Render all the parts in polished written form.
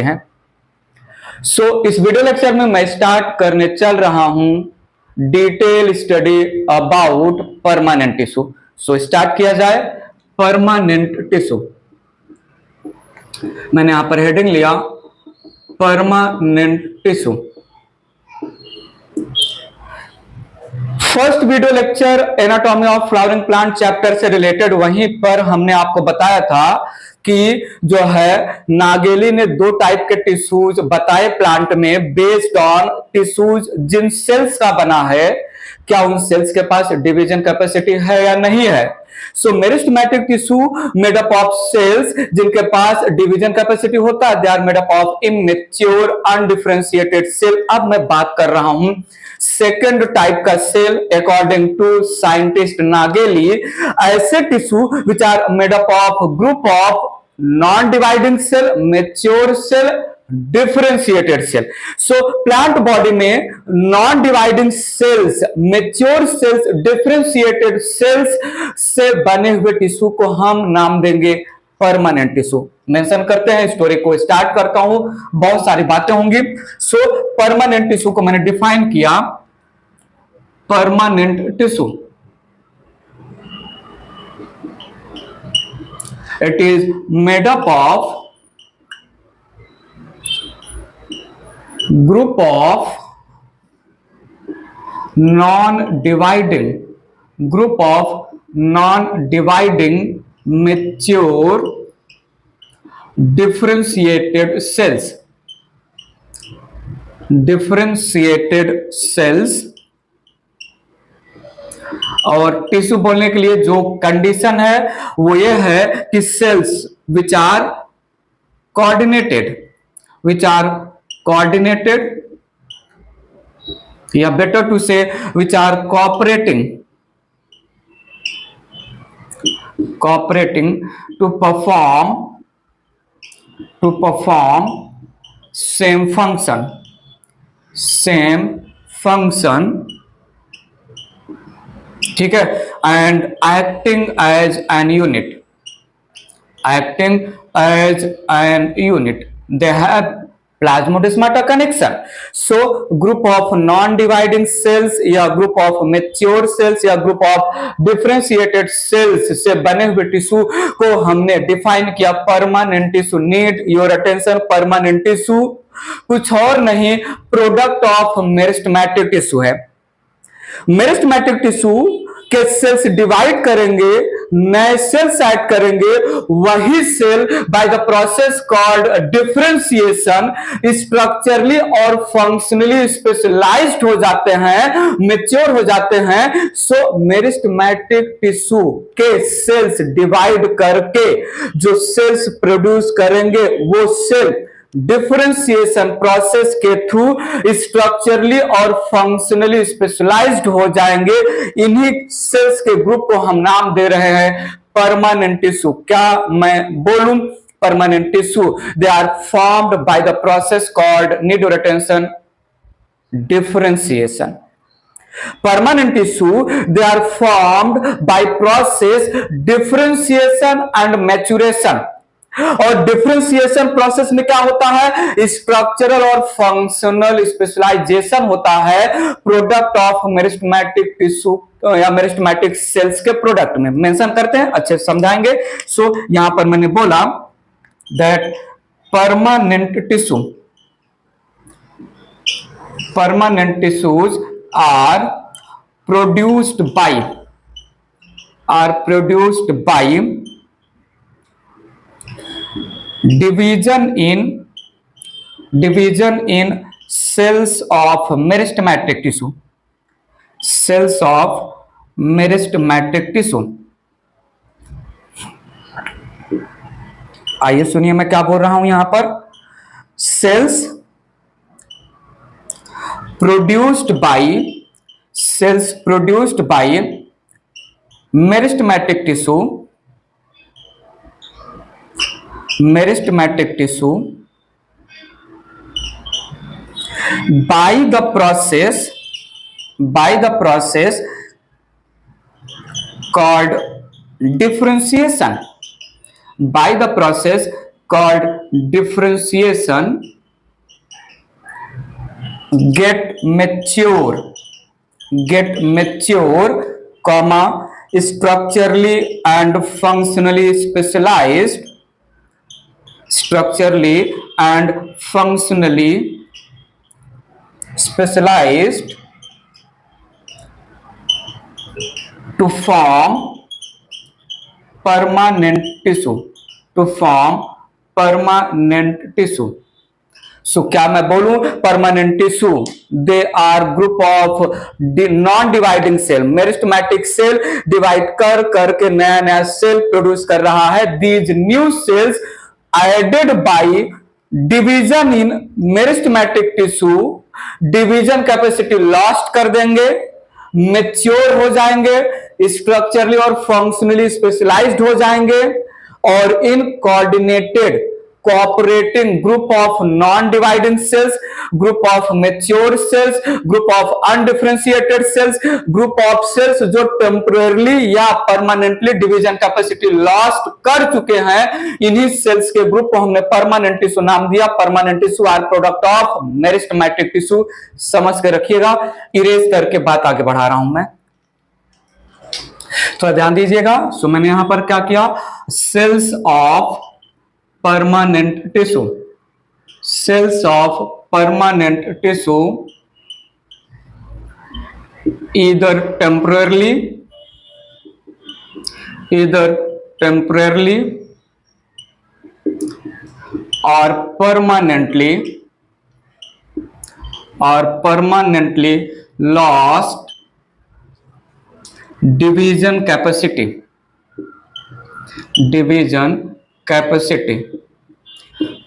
हैं। इस video lecture में मैं स्टार्ट करने चल रहा हूं detail study about permanent tissue. Start किया जाए। परमानेंट टिश्यू, मैंने यहां पर हेडिंग लिया permanent tissue. First video lecture anatomy of flowering plant chapter से रिलेटेड, वहीं पर हमने आपको बताया था कि जो है नागेली ने दो टाइप के टिश्यूज बताए प्लांट में बेस्ड ऑन टिश्यूज जिन सेल्स का बना है, क्या उन सेल्स के पास डिवीजन कैपेसिटी है या नहीं है। Meristematic tissue made up of cells जिनके पास डिवीजन कैपेसिटी होता है, they are made up of immature undifferentiated cell. अब मैं बात कर रहा हूं सेकंड टाइप का cell according to scientist Nageli, ऐसे tissue which are made up of group of non dividing cell, mature cell, differentiated cell. Plant body में non dividing cells, mature cells, differentiated cells से बने हुए tissue को हम नाम देंगे परमानेंट टिश्यू। मेंशन करते हैं, स्टोरी को स्टार्ट करता हूं, बहुत सारी बातें होंगी। परमानेंट टिश्यू को मैंने डिफाइन किया, permanent tissue it is made up of group of non-dividing mature differentiated cells। और टिश्यू बोलने के लिए जो कंडीशन है वो ये है कि सेल्स विच आर कोऑर्डिनेटेड या better to say which are cooperating to perform same function, ठीक है, and acting as an unit, they have plasmodesmata connection. Group of non dividing cells या ग्रुप ऑफ मेच्योर सेल्स या group of differentiated cells से बने हुए tissue को हमने define किया permanent tissue. Need your attention, permanent tissue कुछ और नहीं, प्रोडक्ट ऑफ मेरिस्टेमेटिक टिश्यू है। मेरिस्टेमेटिक टिश्यू के सेल्स डिवाइड करेंगे, नए सेल्स ऐड करेंगे, वही cell by the process called differentiation structurally और फंक्शनली स्पेशलाइज्ड हो जाते हैं, मेच्योर हो जाते हैं। मेरिस्टेमेटिक टिश्यू के सेल्स डिवाइड करके जो सेल्स प्रोड्यूस करेंगे वो सेल डिफरेंशिएशन प्रोसेस के थ्रू स्ट्रक्चरली और फंक्शनली स्पेशलाइज्ड हो जाएंगे। इन्हीं सेल्स के ग्रुप को हम नाम दे रहे हैं परमानेंट टिश्यू। क्या मैं बोलूं? Permanent tissue, they are formed by the process called, need your attention, differentiation. Permanent tissue, they are formed by process differentiation and maturation। और डिफरेंशिएशन प्रोसेस में क्या होता है? स्ट्रक्चरल और फंक्शनल स्पेशलाइजेशन होता है प्रोडक्ट ऑफ मेरिस्टेमेटिक टिश्यू या meristematic cells के प्रोडक्ट में। मेंशन करते हैं, अच्छे समझाएंगे। यहां पर मैंने बोला that permanent tissues are produced by division in cells of meristematic tissue, आइए सुनिए मैं क्या बोल रहा हूं यहां पर। Cells produced by meristematic tissue by the process called differentiation, by the process called differentiation get mature, comma, structurally and functionally specialized, structurally and functionally specialized to form permanent tissue, to form permanent tissue. So क्या मैं बोलूं, permanent tissue, they are group of non dividing cell, meristematic cell divide कर करके नया नया cell produce कर रहा है. These new cells added by division in meristematic tissue, division capacity lost कर देंगे, मेच्योर हो जाएंगे, स्ट्रक्चरली और फंक्शनली स्पेशलाइज्ड हो जाएंगे, और इन coordinated cooperating group of non-dividing cells, group of mature cells, group of undifferentiated cells, group of cells जो temporarily या permanently division capacity lost कर चुके हैं, इन्हीं cells के ग्रुप को हमने permanent tissue नाम दिया. permanent tissue are product of meristematic tissue. समझ के रखिएगा, इरेज करके बात आगे बढ़ा रहा हूं मैं, थोड़ा ध्यान दीजिएगा. सो मैंने यहां पर क्या किया, cells of permanent tissue, cells of permanent tissue either temporarily or permanently lost division capacity.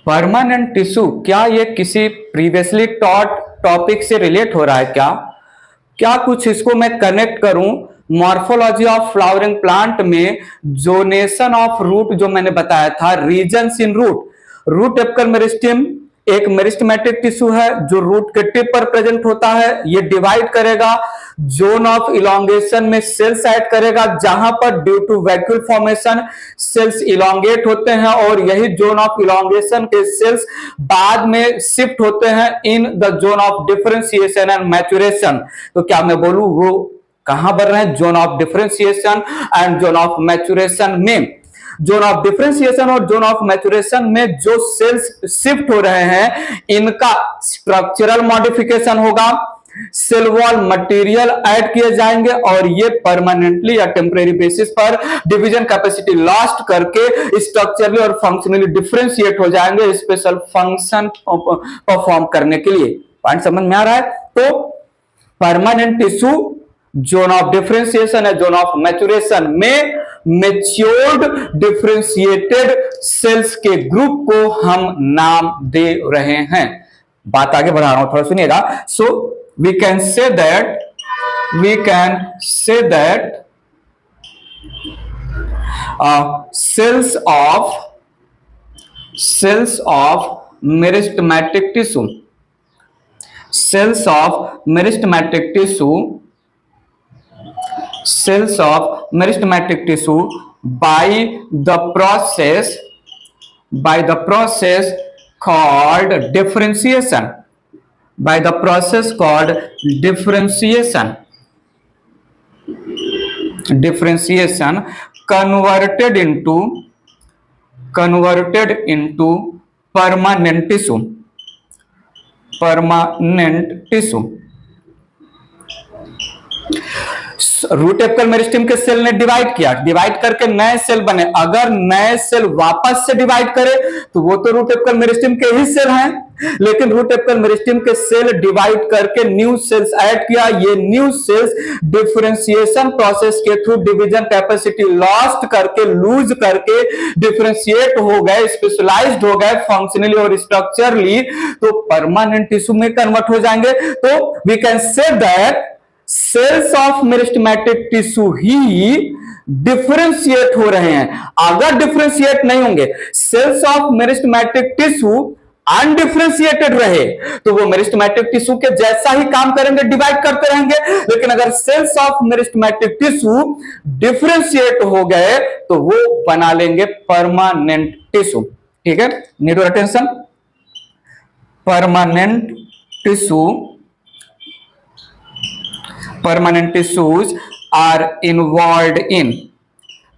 Permanent tissue, क्या ये किसी प्रीवियसली टॉट टॉपिक से रिलेट हो रहा है? क्या कुछ इसको मैं कनेक्ट करूं मॉर्फोलॉजी ऑफ फ्लावरिंग प्लांट में जोनेशन ऑफ रूट जो मैंने बताया था, regions in root apical meristem एक मेरिस्टेमेटिक टिश्यू है जो रूट के टिप पर प्रेजेंट होता है. ये डिवाइड करेगा, जोन ऑफ इलोंगेशन में सेल्स ऐड करेगा, जहां पर due to vacuole formation cells elongate होते हैं, और यही जोन ऑफ इलोंगेशन के सेल्स बाद में शिफ्ट होते हैं in the zone of differentiation and maturation. तो क्या मैं बोलूं, वो कहां बढ़ रहे हैं, zone of differentiation and zone of maturation में. जोन ऑफ डिफरेंशिएशन और जोन ऑफ मैच्योरेशन में जो सेल्स शिफ्ट हो रहे हैं, इनका स्ट्रक्चरल मॉडिफिकेशन होगा, सेल वॉल मटेरियल ऐड किए जाएंगे, और ये परमानेंटली या टेम्परेरी बेसिस पर डिवीजन कैपेसिटी लॉस्ट करके स्ट्रक्चरली और फंक्शनली डिफरेंशिएट हो जाएंगे स्पेशल फंक्शन परफॉर्म करने के लिए. पॉइंट समझ में आ रहा है? तो permanent tissue zone of differentiation है, जोन ऑफ मैच्योरेशन में मेच्योर्ड डिफरेंशिएटेड सेल्स के ग्रुप को हम नाम दे रहे हैं. बात आगे बढ़ा रहा हूं, थोड़ा सुनिएगा. सो we can say that cells of meristematic tissue by the process called differentiation, converted into permanent tissue. Root apical meristem के सेल ने डिवाइड करके नए सेल बने. अगर नए सेल वापस से डिवाइड करे तो वो तो रूट एपिकल मेरिस्टेम के ही सेल हैं, लेकिन रूट एपिकल मेरिस्टेम के सेल डिवाइड करके न्यू सेल्स ऐड किया. ये न्यू सेल्स डिफरेंशिएशन प्रोसेस के थ्रू डिवीजन कैपेसिटी लॉस्ट करके, लूज करके डिफरेंशिएट हो गए, स्पेशलाइज्ड हो गए फंक्शनली और स्ट्रक्चरली, तो परमानेंट टिश्यू में कन्वर्ट हो जाएंगे. तो we can say that cells of meristematic tissue ही डिफरेंशिएट हो रहे हैं. अगर डिफरेंशिएट नहीं होंगे, cells of meristematic tissue undifferentiated रहे, तो वो मेरिस्टेमेटिक टिश्यू के जैसा ही काम करेंगे, डिवाइड करते रहेंगे. लेकिन अगर cells of meristematic tissue differentiate हो गए तो वो बना लेंगे परमानेंट टिश्यू. ठीक है, need your attention. Permanent tissue, permanent tissues are involved in,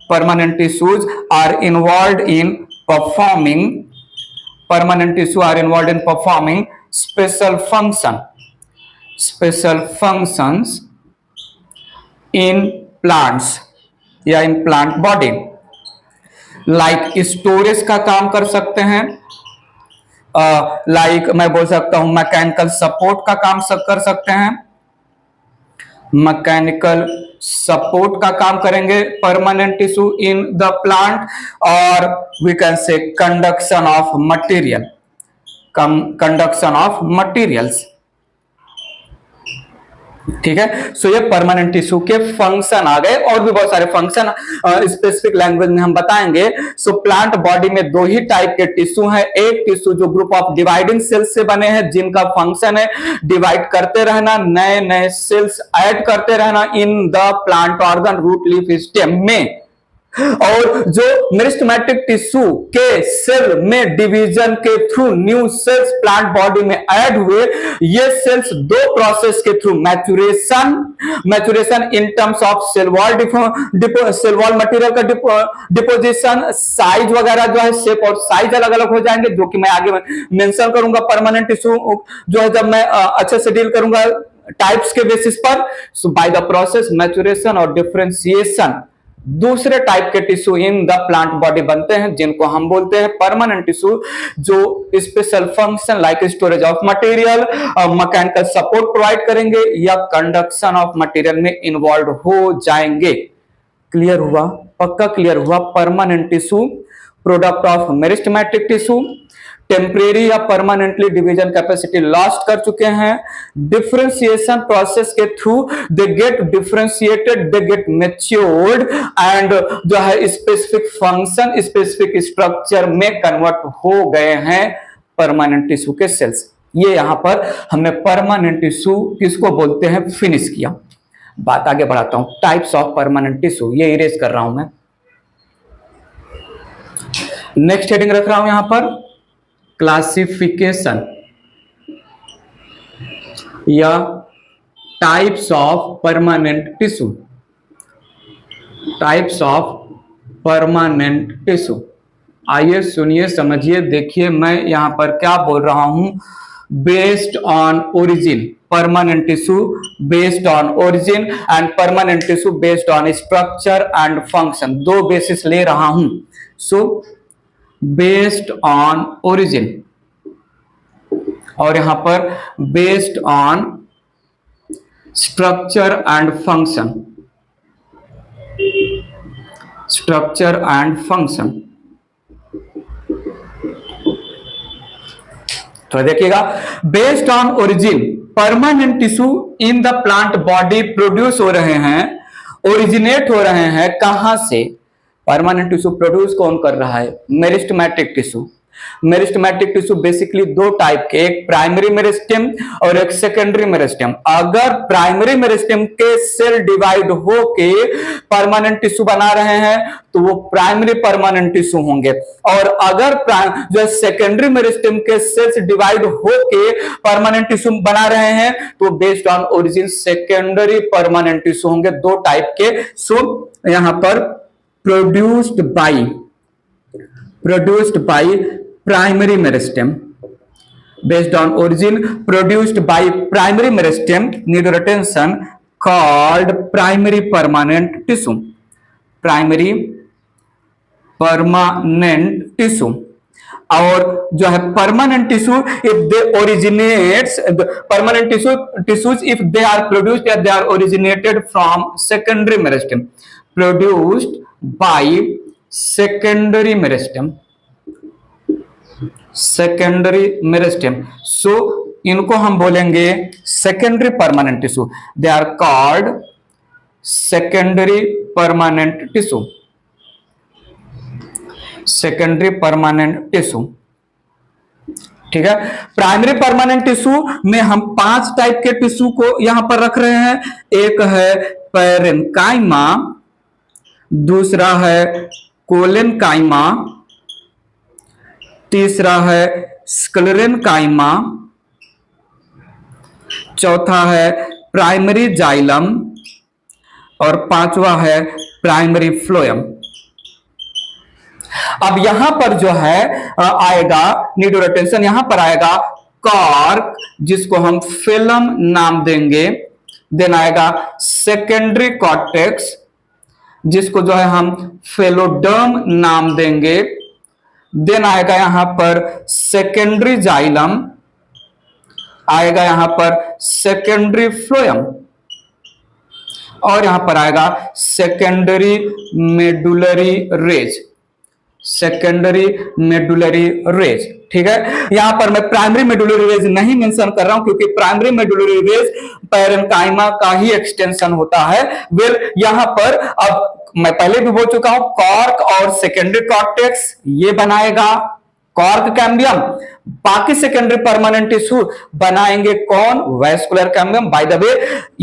permanent tissues are involved in performing, permanent tissue are involved in performing special function, special functions in plants या in plant body, like storage का काम कर सकते हैं, like मैं बोल सकता हूं मैकेनिकल सपोर्ट का काम कर सकते हैं, मैकेनिकल सपोर्ट का काम करेंगे permanent tissue in the plant, और we can say conduction of material, conduction of materials. ठीक है, सो ये परमानेंट टिश्यू के फंक्शन आ गए, और भी बहुत सारे फंक्शन स्पेसिफिक लैंग्वेज में हम बताएंगे। सो प्लांट बॉडी में दो ही टाइप के टिश्यू हैं, एक टिश्यू जो ग्रुप ऑफ डिवाइडिंग सेल्स से बने हैं जिनका फंक्शन है डिवाइड करते रहना, नए नए सेल्स ऐड करते रहना in the plant organ, root, leaf, stem में, और जो मेरिस्टेमेटिक टिश्यू के सेल में डिवीजन के through new cells plant body में ऐड हुए, ये सेल्स दो प्रोसेस के through maturation, maturation in terms of cell wall, cell wall material का डिपोजिशन, साइज वगैरह जो है, शेप और साइज अलग अलग हो जाएंगे, जो कि मैं आगे मेंशन करूंगा परमानेंट टिश्यू जो है जब मैं अच्छे से डील करूंगा टाइप्स के बेसिस पर। सो बाय द प्रोसेस मैच्योरेशन और डिफरेंशिएशन दूसरे टाइप के tissue in the plant body बनते हैं जिनको हम बोलते हैं परमानेंट टिश्यू, जो special function like storage of material, mechanical support provide करेंगे या कंडक्शन ऑफ मटेरियल में इन्वॉल्व हो जाएंगे। क्लियर हुआ? पक्का क्लियर हुआ? Permanent tissue product of meristematic tissue temporary या परमानेंटली डिवीजन कैपेसिटी लॉस्ट कर चुके हैं, डिफरेंशिएशन प्रोसेस के through they get differentiated, they get matured and जो है स्पेसिफिक फंक्शन, स्पेसिफिक स्ट्रक्चर में कन्वर्ट हो गए हैं परमानेंट टिश्यू के सेल्स। ये यहां पर हमने परमानेंट टिश्यू किसको बोलते हैं फिनिश किया। बात आगे बढ़ाता हूं, टाइप्स ऑफ परमानेंट टिश्यू, ये इरेज कर रहा हूं मैं, नेक्स्ट हेडिंग रख रहा हूं यहां पर क्लासिफिकेशन या types of permanent tissue, types of permanent tissue. आइए सुनिए समझिए देखिए मैं यहां पर क्या बोल रहा हूं। Based on origin, permanent tissue based on origin and permanent tissue based on structure and function, दो बेसिस ले रहा हूं। सो बेस्ड ऑन ओरिजिन और यहां पर based on structure and function, structure and function. तो देखिएगा, based on origin permanent tissue in the plant body produce हो रहे हैं, ओरिजिनेट हो रहे हैं कहां से? परमानेंट टिश्यू प्रोड्यूस कौन कर रहा है? Meristematic tissue. Meristematic tissue basically दो टाइप के, एक प्राइमरी मेरिस्टेम और एक सेकेंडरी मेरिस्टेम। अगर प्राइमरी मेरिस्टेम के सेल डिवाइड होके परमानेंट टिश्यू बना रहे हैं तो वो प्राइमरी परमानेंट टिश्यू होंगे, और अगर जो सेकेंडरी मेरिस्टेम के सेल्स डिवाइड होके परमानेंट टिश्यू बना रहे हैं तो based on origin secondary permanent tissue होंगे, दो टाइप के। सो यहां पर produced by primary meristem, based on origin produced by primary meristem, need your attention, called primary permanent tissue, primary permanent tissue। और जो है permanent tissue if they originates, permanent tissues if they are produced या they are originated from secondary meristem, produced by secondary meristem, secondary meristem। so इनको हम बोलेंगे secondary permanent tissue, they are called secondary permanent tissue, secondary permanent tissue। ठीक है, primary permanent tissue में हम 5 type के tissue को यहां पर रख रहे हैं। एक है पैरेन्काइमा, दूसरा है कोलेनकाइमा, तीसरा है स्क्लेरेनकाइमा, चौथा है प्राइमरी जाइलम और पांचवा है प्राइमरी फ्लोएम। अब यहां पर जो है आएगा, नीड योर अटेंशन, यहां पर आएगा कॉर्क जिसको हम फिल्म नाम देंगे। देन आएगा सेकेंडरी कॉर्टेक्स जिसको जो है हम फेलोडर्म नाम देंगे। देन आएगा यहां पर सेकेंडरी जाइलम, आएगा यहां पर सेकेंडरी फ्लोएम और यहां पर आएगा secondary medullary raise, secondary medullary raise. ठीक है, यहां पर मैं प्राइमरी मेडुलरी रेज नहीं मेंशन कर रहा हूं क्योंकि प्राइमरी मेडुलरी रेज पैरेन्काइमा का ही एक्सटेंशन होता है। वेल यहां पर अब मैं पहले भी बोल चुका हूं, कॉर्क और सेकेंडरी कॉर्टेक्स ये बनाएगा कॉर्क कैम्बियम, बाकी सेकेंडरी परमानेंट टिश्यू बनाएंगे कौन, vascular cambium. By the way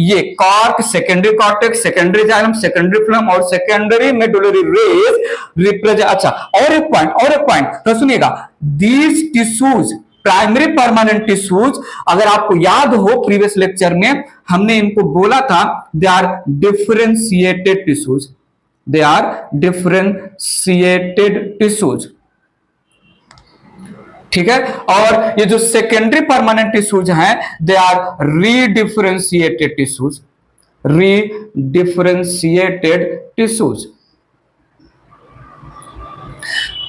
ये cork, secondary cortex, secondary xylem, secondary phloem और सेकेंडरी मेडुलरी रेज रिप्रेजेंट। अच्छा, और एक पॉइंट तो सुनिएगा, these tissues primary permanent tissues, अगर आपको याद हो प्रीवियस लेक्चर में हमने इनको बोला था, they are differentiated tissues, they are differentiated tissues. ठीक है, और ये जो सेकेंडरी परमानेंट टिश्यूज हैं they are redifferentiated tissues, redifferentiated tissues.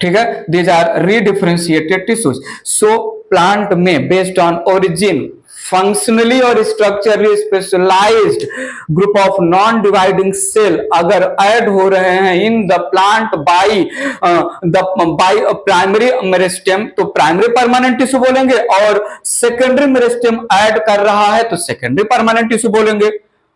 ठीक है, these are redifferentiated tissues. So plant में बेस्ड ऑन ओरिजिन, फंक्शनली और structurally specialised group of non dividing cell अगर ऐड हो रहे हैं in the plant by primary meristem तो प्राइमरी परमानेंट टिश्यू बोलेंगे, और सेकेंडरी मेरिस्टेम ऐड कर रहा है तो सेकेंडरी परमानेंट टिश्यू बोलेंगे।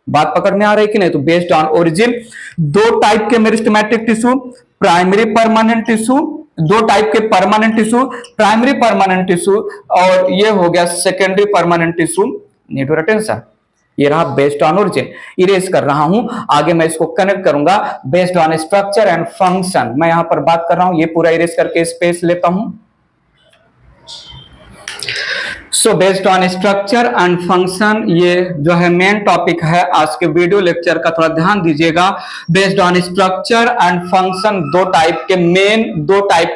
बात पकड़ में आ रही कि नहीं? तो बेस्ड ऑन ओरिजिन दो टाइप के meristematic tissue, primary permanent tissue, दो टाइप के permanent tissue, primary permanent tissue और ये हो गया secondary permanent tissue. Need your attention, ये रहा बेस्ड ऑन ओरिजिन। इरेज कर रहा हूं, आगे मैं इसको कनेक्ट करूंगा based on structure and function. मैं यहां पर बात कर रहा हूं, ये पूरा इरेज करके स्पेस लेता हूं। So based on structure and function, ये जो है मेन टॉपिक है आज के वीडियो लेक्चर का, थोड़ा ध्यान दीजिएगा। Based on structure and function दो टाइप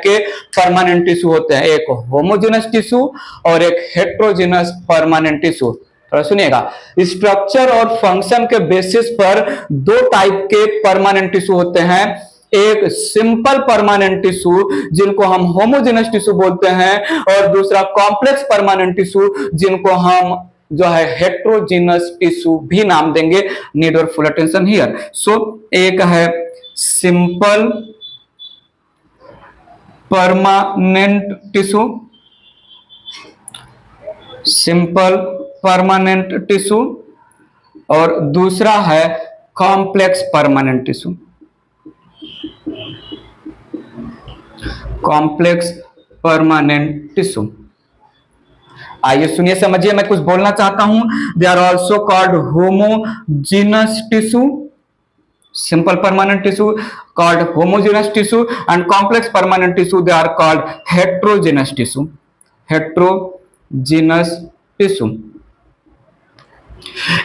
के परमानेंट टिश्यू होते हैं, एक होमोजेनस टिश्यू और एक हेट्रोजेनस परमानेंट टिश्यू। थोड़ा सुनिएगा, स्ट्रक्चर और फंक्शन के बेसिस पर दो टाइप के परमानेंट टिश्यू होते हैं, एक सिंपल परमानेंट टिश्यू जिनको हम होमोजेनस टिश्यू बोलते हैं और दूसरा कॉम्प्लेक्स परमानेंट टिश्यू जिनको हम जो है हेट्रोजेनस टिश्यू भी नाम देंगे। Need your full attention here. So एक है simple permanent tissue, simple permanent tissue और दूसरा है complex permanent tissue, complex permanent tissue. आइए सुनिए समझिए, मैं कुछ बोलना चाहता हूं। They are also called homogeneous tissue, simple permanent tissue called homogeneous tissue and complex permanent tissue they are called heterogeneous tissue, heterogeneous tissue.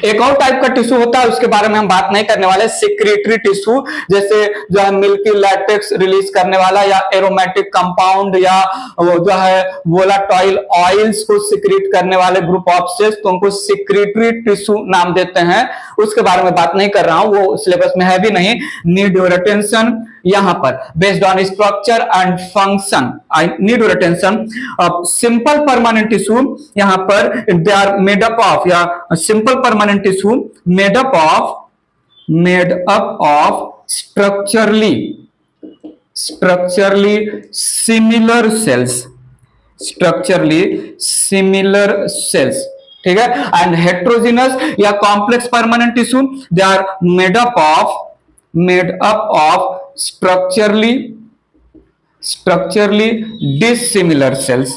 एक और टाइप का टिश्यू होता है, उसके बारे में हम बात नहीं करने वाले, सिक्रेटरी टिश्यू, जैसे जो है मिल्की लैटेक्स रिलीज करने वाला या एरोमेटिक कंपाउंड या वो जो है वोलाटाइल ऑयल्स को सिक्रेट करने वाले ग्रुप ऑफ सेल्स, तो उनको सिक्रेटरी टिश्यू नाम देते हैं। उसके बारे में बात नहीं कर रहा हूं, वो सिलेबस में है भी नहीं। नीड योर अटेंशन यहां पर based on structure and function, I need your attention. Simple permanent tissue यहां पर they are made up of, या simple permanent tissue made up of structurally similar cells, ठीक है। एंड हेट्रोजेनस या complex permanent tissue they are made up of structurally dissimilar cells,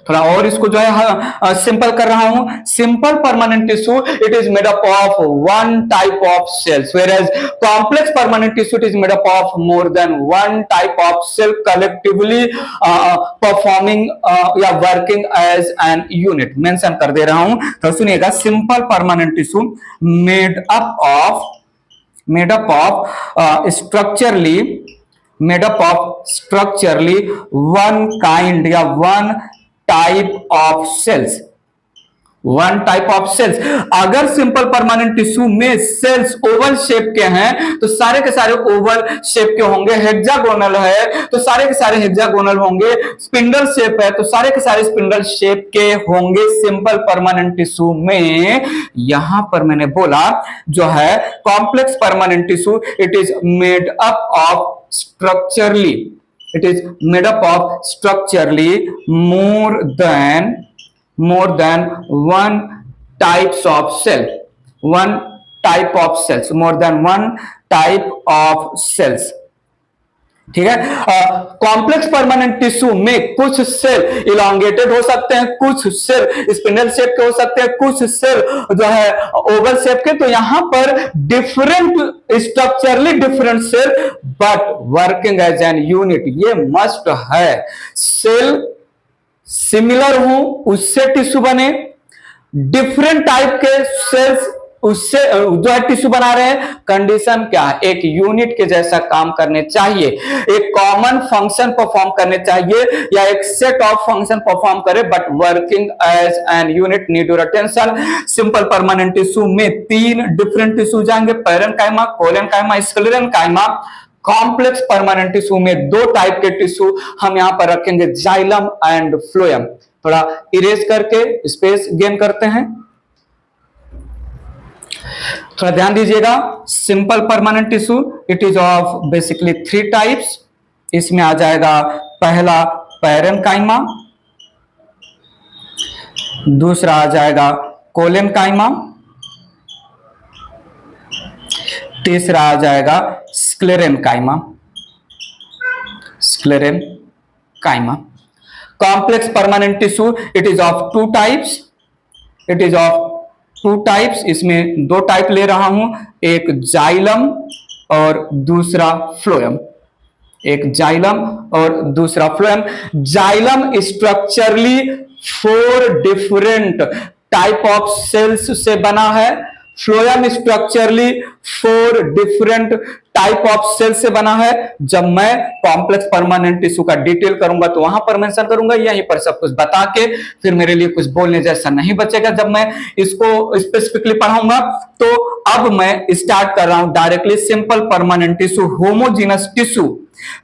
थोड़ा और इसको जो है सिंपल कर रहा हूं। Simple permanent tissue it is made up of one type of cells, whereas complex permanent tissue it is made up of more than one type of cell collectively performing या working as an unit। Mention कर दे रहा हूं तो सुनिएगा, simple permanent tissue made up of structurally one kind या one type of cells, one type of cells. अगर simple permanent tissue में सेल्स ओवल शेप के हैं तो सारे के सारे ओवल शेप के होंगे, हेक्सागोनल है तो सारे के सारे हेक्सागोनल होंगे, स्पिंडल शेप है तो सारे के सारे स्पिंडल शेप के होंगे सिंपल परमानेंट टिश्यू में। यहां पर मैंने बोला जो है complex permanent tissue it is made up of structurally, it is made up of structurally more than one types of cell, one type of cells, more than one type of cells। ठीक है। Complex permanent tissue में कुछ cell elongated हो सकते हैं, कुछ cell spindle shape के हो सकते हैं, कुछ सेल जो है ओवल शेप के। तो यहां पर different structurally different cell but working as an unit, ये मस्ट है। सेल सिमिलर हो उससे टिश्यू बने, डिफरेंट टाइप के सेल्स उससे जो है टिश्यू बना रहे हैं, कंडीशन क्या है, एक यूनिट के जैसा काम करने चाहिए, एक कॉमन फंक्शन परफॉर्म करने चाहिए या एक सेट ऑफ फंक्शन परफॉर्म करे but working as an unit. Need your attention, simple permanent tissue में तीन डिफरेंट टिश्यू जाएंगे, parenchyma, collenchyma, sclerenchyma. Complex permanent tissue में दो टाइप के टिश्यू हम यहां पर रखेंगे, जाइलम एंड फ्लोएम। थोड़ा इरेज करके स्पेस गेन करते हैं, थोड़ा ध्यान दीजिएगा। Simple permanent tissue it is of basically three types. इसमें आ जाएगा पहला पैरेन्काइमा, दूसरा आ जाएगा कोलेनकाइमा, तीसरा आ जाएगा sclerenchyma. Complex permanent tissue it is of two types, इसमें दो टाइप ले रहा हूं, एक जाइलम और दूसरा फ्लोएम, एक जाइलम और दूसरा phloem. Xylem structurally 4 different type of cells से बना है, phloem structurally 4 different type of cell से बना है। जब मैं कॉम्प्लेक्स परमानेंट टिश्यू का डिटेल करूंगा तो वहां पर मेंशन करूंगा, यहीं पर सब कुछ बता के फिर मेरे लिए कुछ बोलने जैसा नहीं बचेगा जब मैं इसको स्पेसिफिकली पढ़ाऊंगा। तो अब मैं स्टार्ट कर रहा हूं directly simple permanent tissue, homogeneous tissue.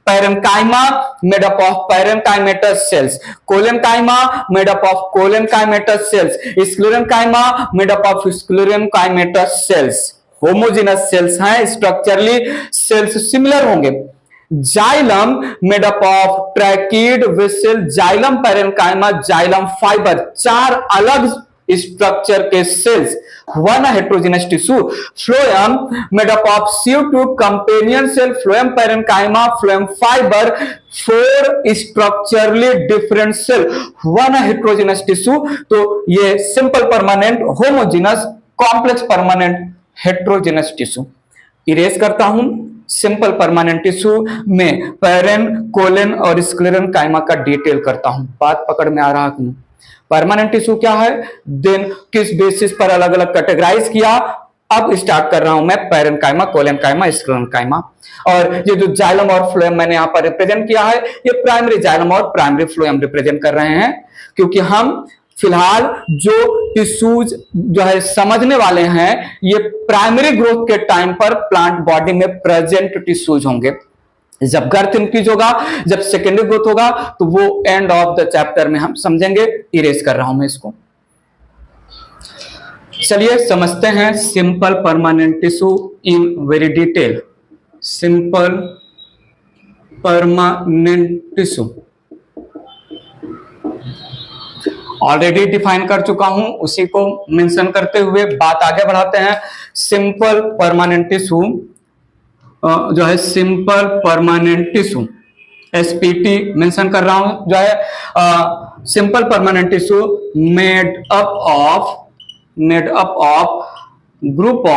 Parenchyma made up of parenchymatous cells, collenchyma made up of collenchymatous cells, sclerenchyma made up of sclerenchymatous cells. Homogeneous cells हैं, स्ट्रक्चरली सेल्स सिमिलर होंगे। Xylem made up of tracheid vessel, xylem parenchyma, xylem fibre, 4 अलग structure के cells, one heterogeneous tissue. Phloem made up of sieve tube companion cell, phloem parenchyma, phloem fibre, 4 structurally different cell, one heterogeneous tissue. तो ये simple permanent, homogeneous, complex permanent, heterogeneous tissue. Erase करता हूं, simple permanent tissue में पैरेन, कोलेन और sclerenchyma का detail करता हूं। बात पकड़ में आ रहा हूं। परमानेंट टिश्यू क्या है, देन किस बेसिस पर अलग अलग कैटेगराइज किया। अब स्टार्ट कर रहा हूं मैं पैरेन्काइमा, कोलेनकाइमा, स्क्लेरेनकाइमा। और ये जो जाइलम और फ्लोएम मैंने यहां पर रिप्रेजेंट किया है, ये प्राइमरी जाइलम और प्राइमरी फ्लोएम रिप्रेजेंट कर रहे हैं, क्योंकि हम फिलहाल जो टिश्यूज जो है समझने वाले हैं ये प्राइमरी ग्रोथ के टाइम पर प्लांट बॉडी में प्रेजेंट टिश्यूज होंगे। जब गर्थ इंक्रीज होगा, जब सेकेंडरी ग्रोथ होगा तो वो एंड ऑफ द चैप्टर में हम समझेंगे। इरेज कर रहा हूं मैं इसको। चलिए समझते हैं simple permanent tissue in very detail. Simple permanent tissue already define कर चुका हूं, उसी को मेंशन करते हुए बात आगे बढ़ाते हैं। सिंपल परमानेंट टिश्यू जो है, simple permanent tissue SPT mention कर रहा हूं, जो है simple permanent tissue made up of group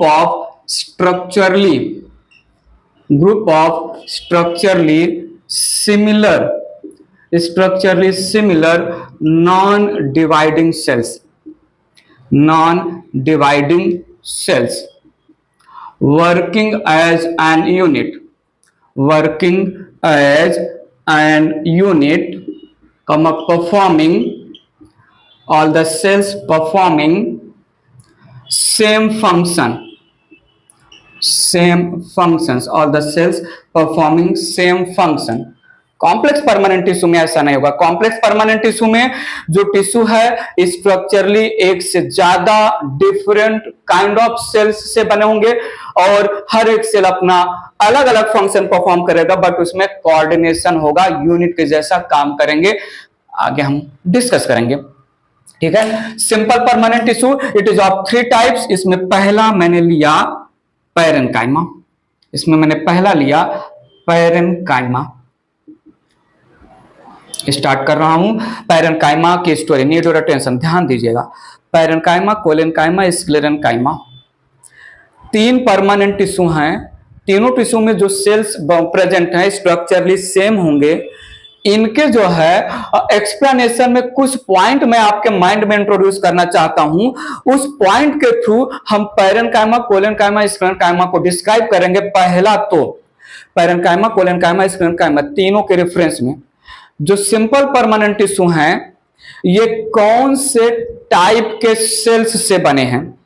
of structurally similar non dividing cells working as an unit performing all the cells performing same functions all the cells performing same function। Complex permanent tissue में ऐसा नहीं होगा। Complex permanent tissue में जो tissue है structurally एक से ज्यादा डिफरेंट काइंड ऑफ सेल्स से बने होंगे और हर एक सेल अपना अलग अलग फंक्शन परफॉर्म करेगा, बट उसमें कोऑर्डिनेशन होगा, यूनिट के जैसा काम करेंगे। आगे हम डिस्कस करेंगे, ठीक है। Simple permanent tissue it is of 3 types. इसमें पहला मैंने लिया पैरेन्काइमा, स्टार्ट कर रहा हूं पैरेन्काइमा की स्टोरी। नीड योर अटेंशन, ध्यान दीजिएगा। Parenchyma, collenchyma, sclerenchyma 3 permanent tissue हैं। तीनों टिश्यू में जो सेल्स प्रेजेंट हैं स्ट्रक्चरली सेम होंगे। इनके जो है एक्सप्लेनेशन में कुछ पॉइंट मैं आपके माइंड में इंट्रोड्यूस करना चाहता हूं। उस पॉइंट के थ्रू हम पैरेन्काइमा, कोलेन्काइमा, स्क्लेरेन्काइमा को डिस्क्राइब करेंगे। पहला तो पैरेन्काइमा, कोलेन्काइमा, स्क्लेरेन्काइमा तीनों के रेफरेंस में जो सिंपल परमानेंट टिश्यू हैं ये कौन से टाइप के सेल्स से बने हैं,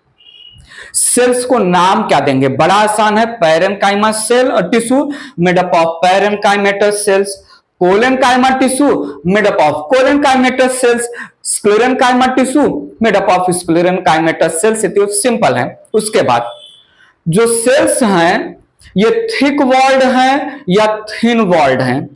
सेल्स को नाम क्या देंगे? बड़ा आसान है। Parenchyma cell tissue made up of parenchymatous cells, collenchyma tissue made up of collenchymatous cells, sclerenchyma tissue made up of sclerenchymatous cells. इतनी सिंपल है। उसके बाद जो सेल्स हैं ये थिक वॉल्ड हैं या थिन वॉल्ड हैं,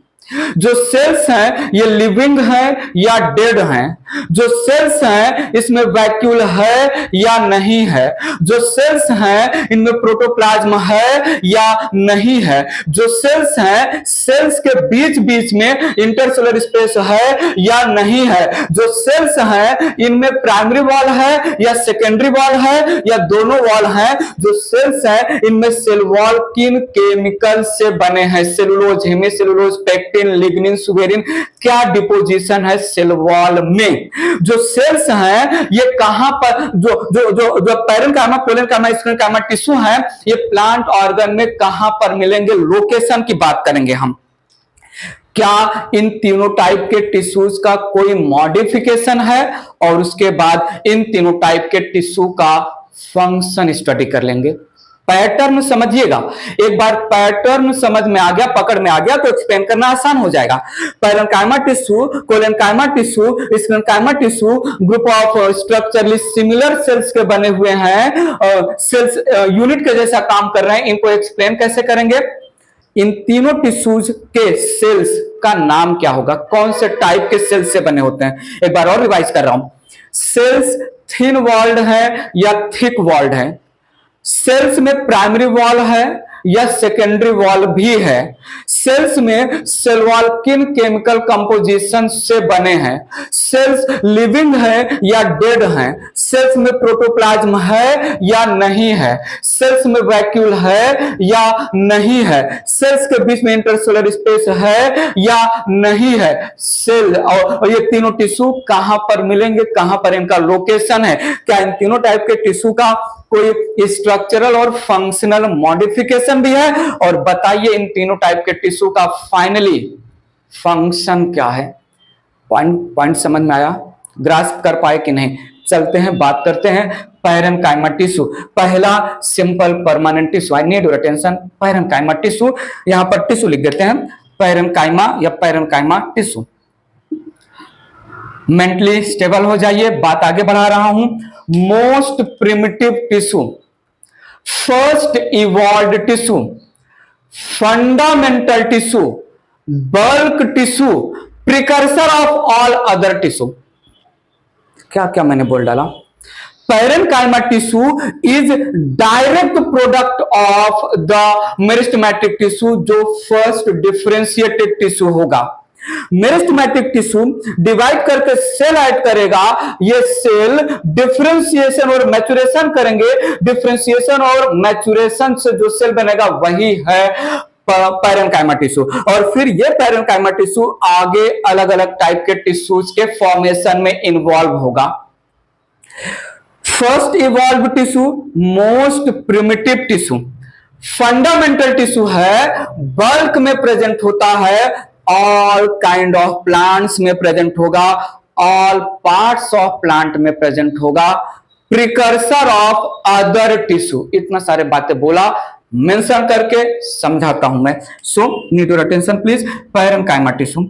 जो सेल्स हैं ये लिविंग हैं या डेड हैं, जो सेल्स हैं इसमें वैक्यूल है या नहीं है, जो सेल्स हैं इनमें प्रोटोप्लाज्म है या नहीं है, जो सेल्स हैं सेल्स के बीच बीच में इंटरसेलुलर स्पेस है या नहीं है, जो सेल्स हैं इनमें प्राइमरी वॉल है या सेकेंडरी वॉल है या दोनों वॉल हैं, जो सेल्स हैं इनमें सेल वॉल किन केमिकल से बने हैं, cellulose, hemicellulose, pectin, lignin, suberin, क्या डिपोजिशन है सेल वॉल में। जो सेल्स हैं ये कहां पर जो पैरेन्काइमा, कोलेन्काइमा, स्क्लेरेन्काइमा टिश्यू हैं ये प्लांट ऑर्गन में कहां पर मिलेंगे, लोकेशन की बात करेंगे हम। क्या इन तीनों टाइप के टिश्यूज का कोई मॉडिफिकेशन है, और उसके बाद इन तीनों टाइप के टिश्यू का फंक्शन स्टडी कर लेंगे। पैटर्न समझिएगा, एक बार पैटर्न समझ में आ गया, पकड़ में आ गया तो एक्सप्लेन करना आसान हो जाएगा। Parenchyma tissue, collenchyma tissue, sclerenchyma tissue group of structurally similar sales के बने हुए हैं, सेल्स यूनिट के जैसा काम कर रहे हैं। इनको एक्सप्लेन कैसे करेंगे? इन तीनों टिश्यूज के सेल्स का नाम क्या होगा, कौन से टाइप के सेल्स से बने होते हैं? एक बार और रिवाइज कर रहा हूं। सेल्स थिन वॉल्ड है या थिक वॉल्ड है, सेल्स में प्राइमरी वॉल है या सेकेंडरी वॉल भी है, सेल्स में सेल वॉल किन केमिकल कंपोजिशन से बने हैं, सेल्स लिविंग है या डेड हैं, सेल्स में प्रोटोप्लाज्म है या नहीं है, सेल्स में वैक्यूल है या नहीं है, सेल्स के बीच में इंटरसेलुलर स्पेस है या नहीं है, सेल और ये तीनों टिश्यू कहां पर मिलेंगे, कहां पर इनका लोकेशन है, क्या इन तीनों टाइप के टिश्यू का कोई स्ट्रक्चरल और फंक्शनल मॉडिफिकेशन भी है, और बताइए इन तीनों टाइप के टिश्यू का फाइनली फंक्शन क्या है। पॉइंट समझ में आया, ग्रास्प कर पाए कि नहीं? चलते हैं, बात करते हैं पैरेन्काइमा टिश्यू। पहला simple permanent tissue, I need your attention. Parenchyma tissue, यहां पर टिश्यू लिख देते हैं, पैरेन्काइमा या पैरेन्काइमा टिश्यू। मेंटली स्टेबल हो जाइए, बात आगे बढ़ा रहा हूं। Most primitive tissue, first evolved tissue, fundamental tissue, bulk tissue, precursor of all other tissue. क्या क्या मैंने बोल डाला? parenchyma tissue is direct product of the meristematic tissue जो फर्स्ट डिफरेंशिएटेड टिश्यू होगा। मेरिस्टेमेटिक टिश्यू डिवाइड करके सेल ऐड करेगा, ये सेल डिफरेंशिएशन और मैचुरेशन करेंगे, डिफरेंशिएशन और मैचुरेशन से जो सेल बनेगा वही है पैरेन्काइमा टिश्यू। और फिर ये पैरेन्काइमा टिश्यू आगे अलग अलग टाइप के टिश्यूज के फॉर्मेशन में इन्वॉल्व होगा। First evolve tissue most primitive tissue, fundamental tissue है, बल्क में प्रेजेंट होता है, ऑल काइंड ऑफ प्लांट्स में प्रेजेंट होगा, ऑल पार्ट्स ऑफ प्लांट में प्रेजेंट होगा, प्रिकर्सर ऑफ अदर टिश्यू। इतना सारे बातें बोला, मेंशन करके समझाता हूं मैं। So need your attention please. Parenchyma tissue,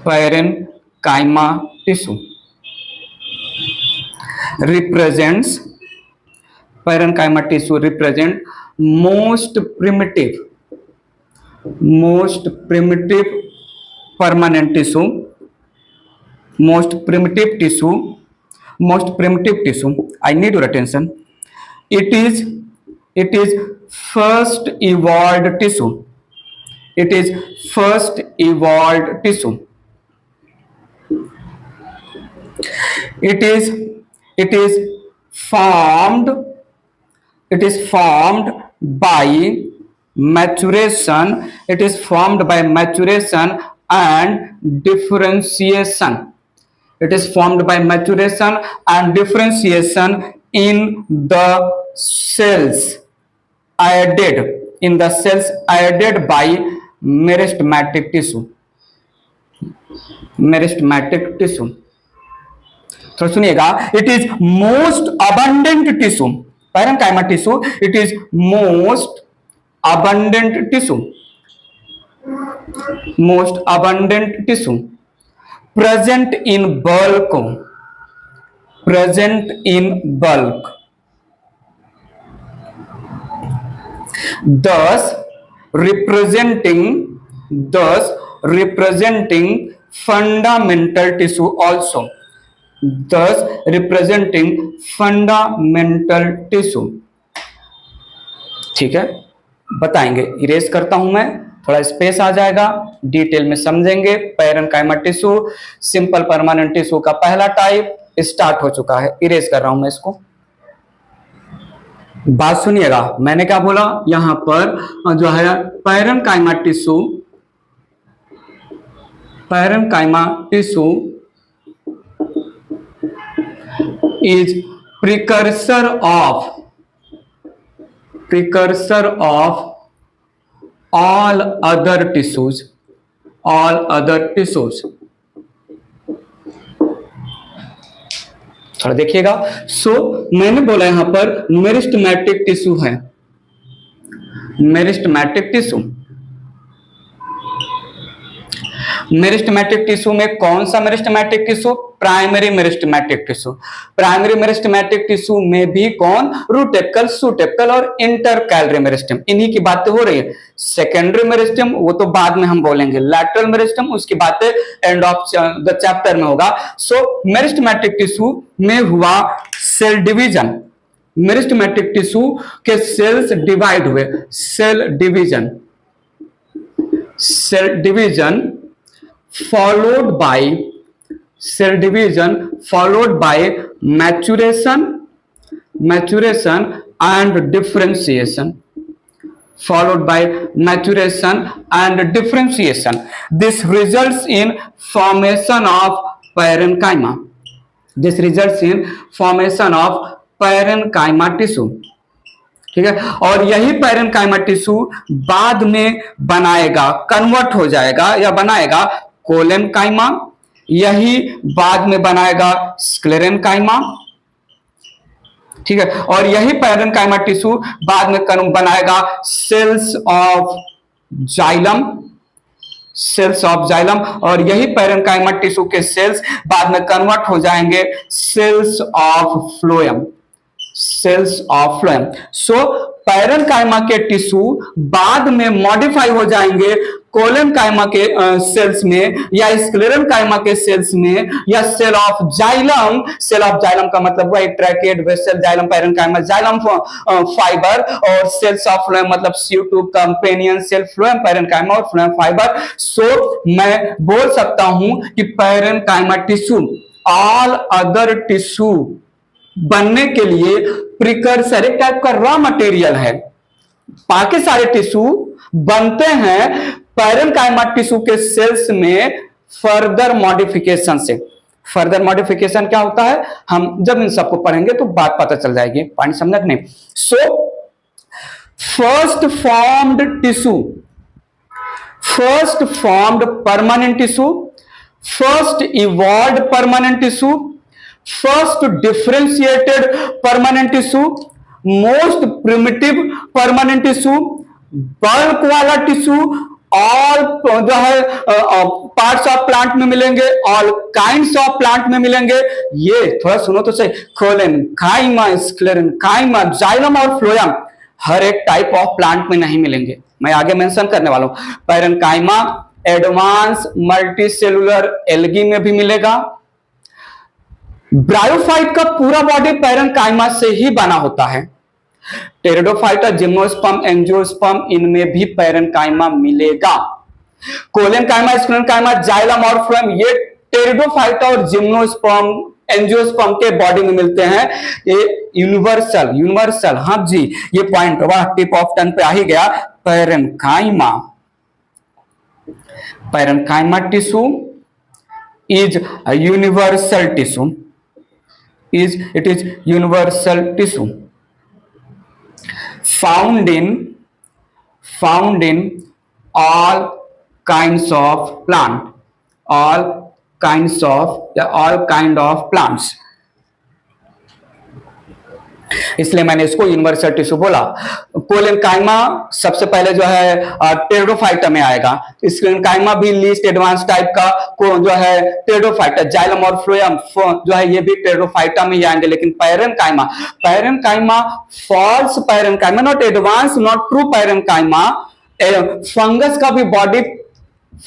parenchyma tissue represents, parenchyma tissue represent most primitive permanent tissue, most primitive tissue. I need your attention. It is first evolved tissue. It is first evolved tissue. It is formed by maturation. It is formed by maturation and differentiation. It is formed by maturation and differentiation in the cells added by meristematic tissue. तो सुनिएगा, it is most abundant tissue, parenchyma tissue, it is most abundant tissue, present in bulk, thus representing fundamental tissue also. Thus representing fundamental tissue. ठीक है, बताएंगे, erase करता हूं मैं, थोड़ा space आ जाएगा, डिटेल में समझेंगे। Parenchyma tissue simple permanent tissue का पहला टाइप स्टार्ट हो चुका है, इरेज कर रहा हूं मैं इसको। बात सुनिएगा, मैंने क्या बोला, यहां पर जो है parenchyma tissue is precursor of all other tissues. थोड़ा देखिएगा। सो मैंने बोला यहां पर मेरिस्टेमेटिक टिश्यू है, मेरिस्टेमेटिक टिश्यू में कौन सा meristematic tissue? Primary meristematic tissue. Primary meristematic tissue में भी कौन? रूट एपिकल, शूट एपिकल और इंटरकैलरी मेरिस्टेम, इन्हीं की बातें हो रही है। सेकेंडरी मेरिस्टेम वो तो बाद में हम बोलेंगे, लैटरल मेरिस्टेम उसकी बातें एंड ऑफ द चैप्टर में होगा। सो मेरिस्टेमेटिक टिश्यू में हुआ सेल डिवीजन, मेरिस्टेमेटिक टिश्यू के सेल्स डिवाइड हुए, cell division followed by maturation and differentiation. This results in formation of parenchyma. Tissue. ठीक है, और यही पैरेन्काइमा टिश्यू बाद में बनाएगा, कन्वर्ट हो जाएगा या बनाएगा कोलेनकाइमा, यही बाद में बनाएगा स्क्लेरेनकाइमा। ठीक है, और यही पैरेन्काइमा टिश्यू बाद में बनाएगा सेल्स ऑफ जाइलम, और यही पैरेन्काइमा टिश्यू के सेल्स बाद में कन्वर्ट हो जाएंगे cells of phloem. So parenchyma के टिश्यू बाद में मॉडिफाई हो जाएंगे कोलन कायमा के सेल्स में या स्क्लेरन कायमा के सेल्स में या cell of xylem, cell of xylem का मतलब वही tracheid vessel xylem parenchyma xylem fibre, और सेल्स ऑफ फ्लोएम मतलब CO2 companion cell phloem barren कायमा और फ्लोएम फाइबर। सो मैं बोल सकता हूं कि पैरन कायमा टिश्यू ऑल अदर टिश्यू बनने के लिए प्रिकर्सर, एक टाइप का रॉ मटेरियल है। बाकी सारे टिश्यू बनते हैं पैरन कायमा टिश्यू के सेल्स में फर्दर मॉडिफिकेशन से। फर्दर मॉडिफिकेशन क्या होता है, हम जब इन सबको पढ़ेंगे तो बात पता चल जाएगी, पानी समझ नहीं। So first formed tissue, first formed permanent tissue, first evolved permanent tissue, first differentiated permanent tissue, most primitive permanent tissue, bulk वाला टिश्यू, ऑल जो है पार्ट्स ऑफ प्लांट में मिलेंगे, ऑल काइंड्स ऑफ प्लांट में मिलेंगे। ये थोड़ा सुनो तो सही, कोलन काइमा, स्क्लेरन काइमा, जाइलम और फ्लोएम हर एक टाइप ऑफ प्लांट में नहीं मिलेंगे, मैं आगे मेंशन करने वाला हूं। Parenchyma advance multicellular algae में भी मिलेगा। ब्रायोफाइट का पूरा बॉडी पैरन काइमा से ही बना होता है। टेरिडोफाइटा, जिम्नोस्पर्म, एंजियोस्पर्म, इनमें भी पैरन काइमा मिलेगा। कोलन काइमा, स्क्लेरन काइमा, जाइलम और फ्लोएम ये टेरिडोफाइटा और जिम्नोस्पर्म, एंजियोस्पर्म के बॉडी में मिलते हैं। ये यूनिवर्सल, यूनिवर्सल, हाँ जी, ये पॉइंट वाह टिप ऑफ टंग पे आ ही गया। Parenchyma, parenchyma tissue is a universal tissue, it is universal tissue found in all kinds of plant, all kind of plants। इसलिए मैंने इसको यूनिवर्सल टिश्यू बोला। कोलन काइमा सबसे पहले जो है टेरिडोफाइटा में आएगा। स्क्लेरन काइमा भी लीस्ट एडवांस टाइप का जो है टेरिडोफाइटा, जाइलम और फ्लोएम जो है ये भी टेरिडोफाइटा में ही आएंगे। लेकिन parenchyma false parenchyma, not advance, not true parenchyma, fungus का भी बॉडी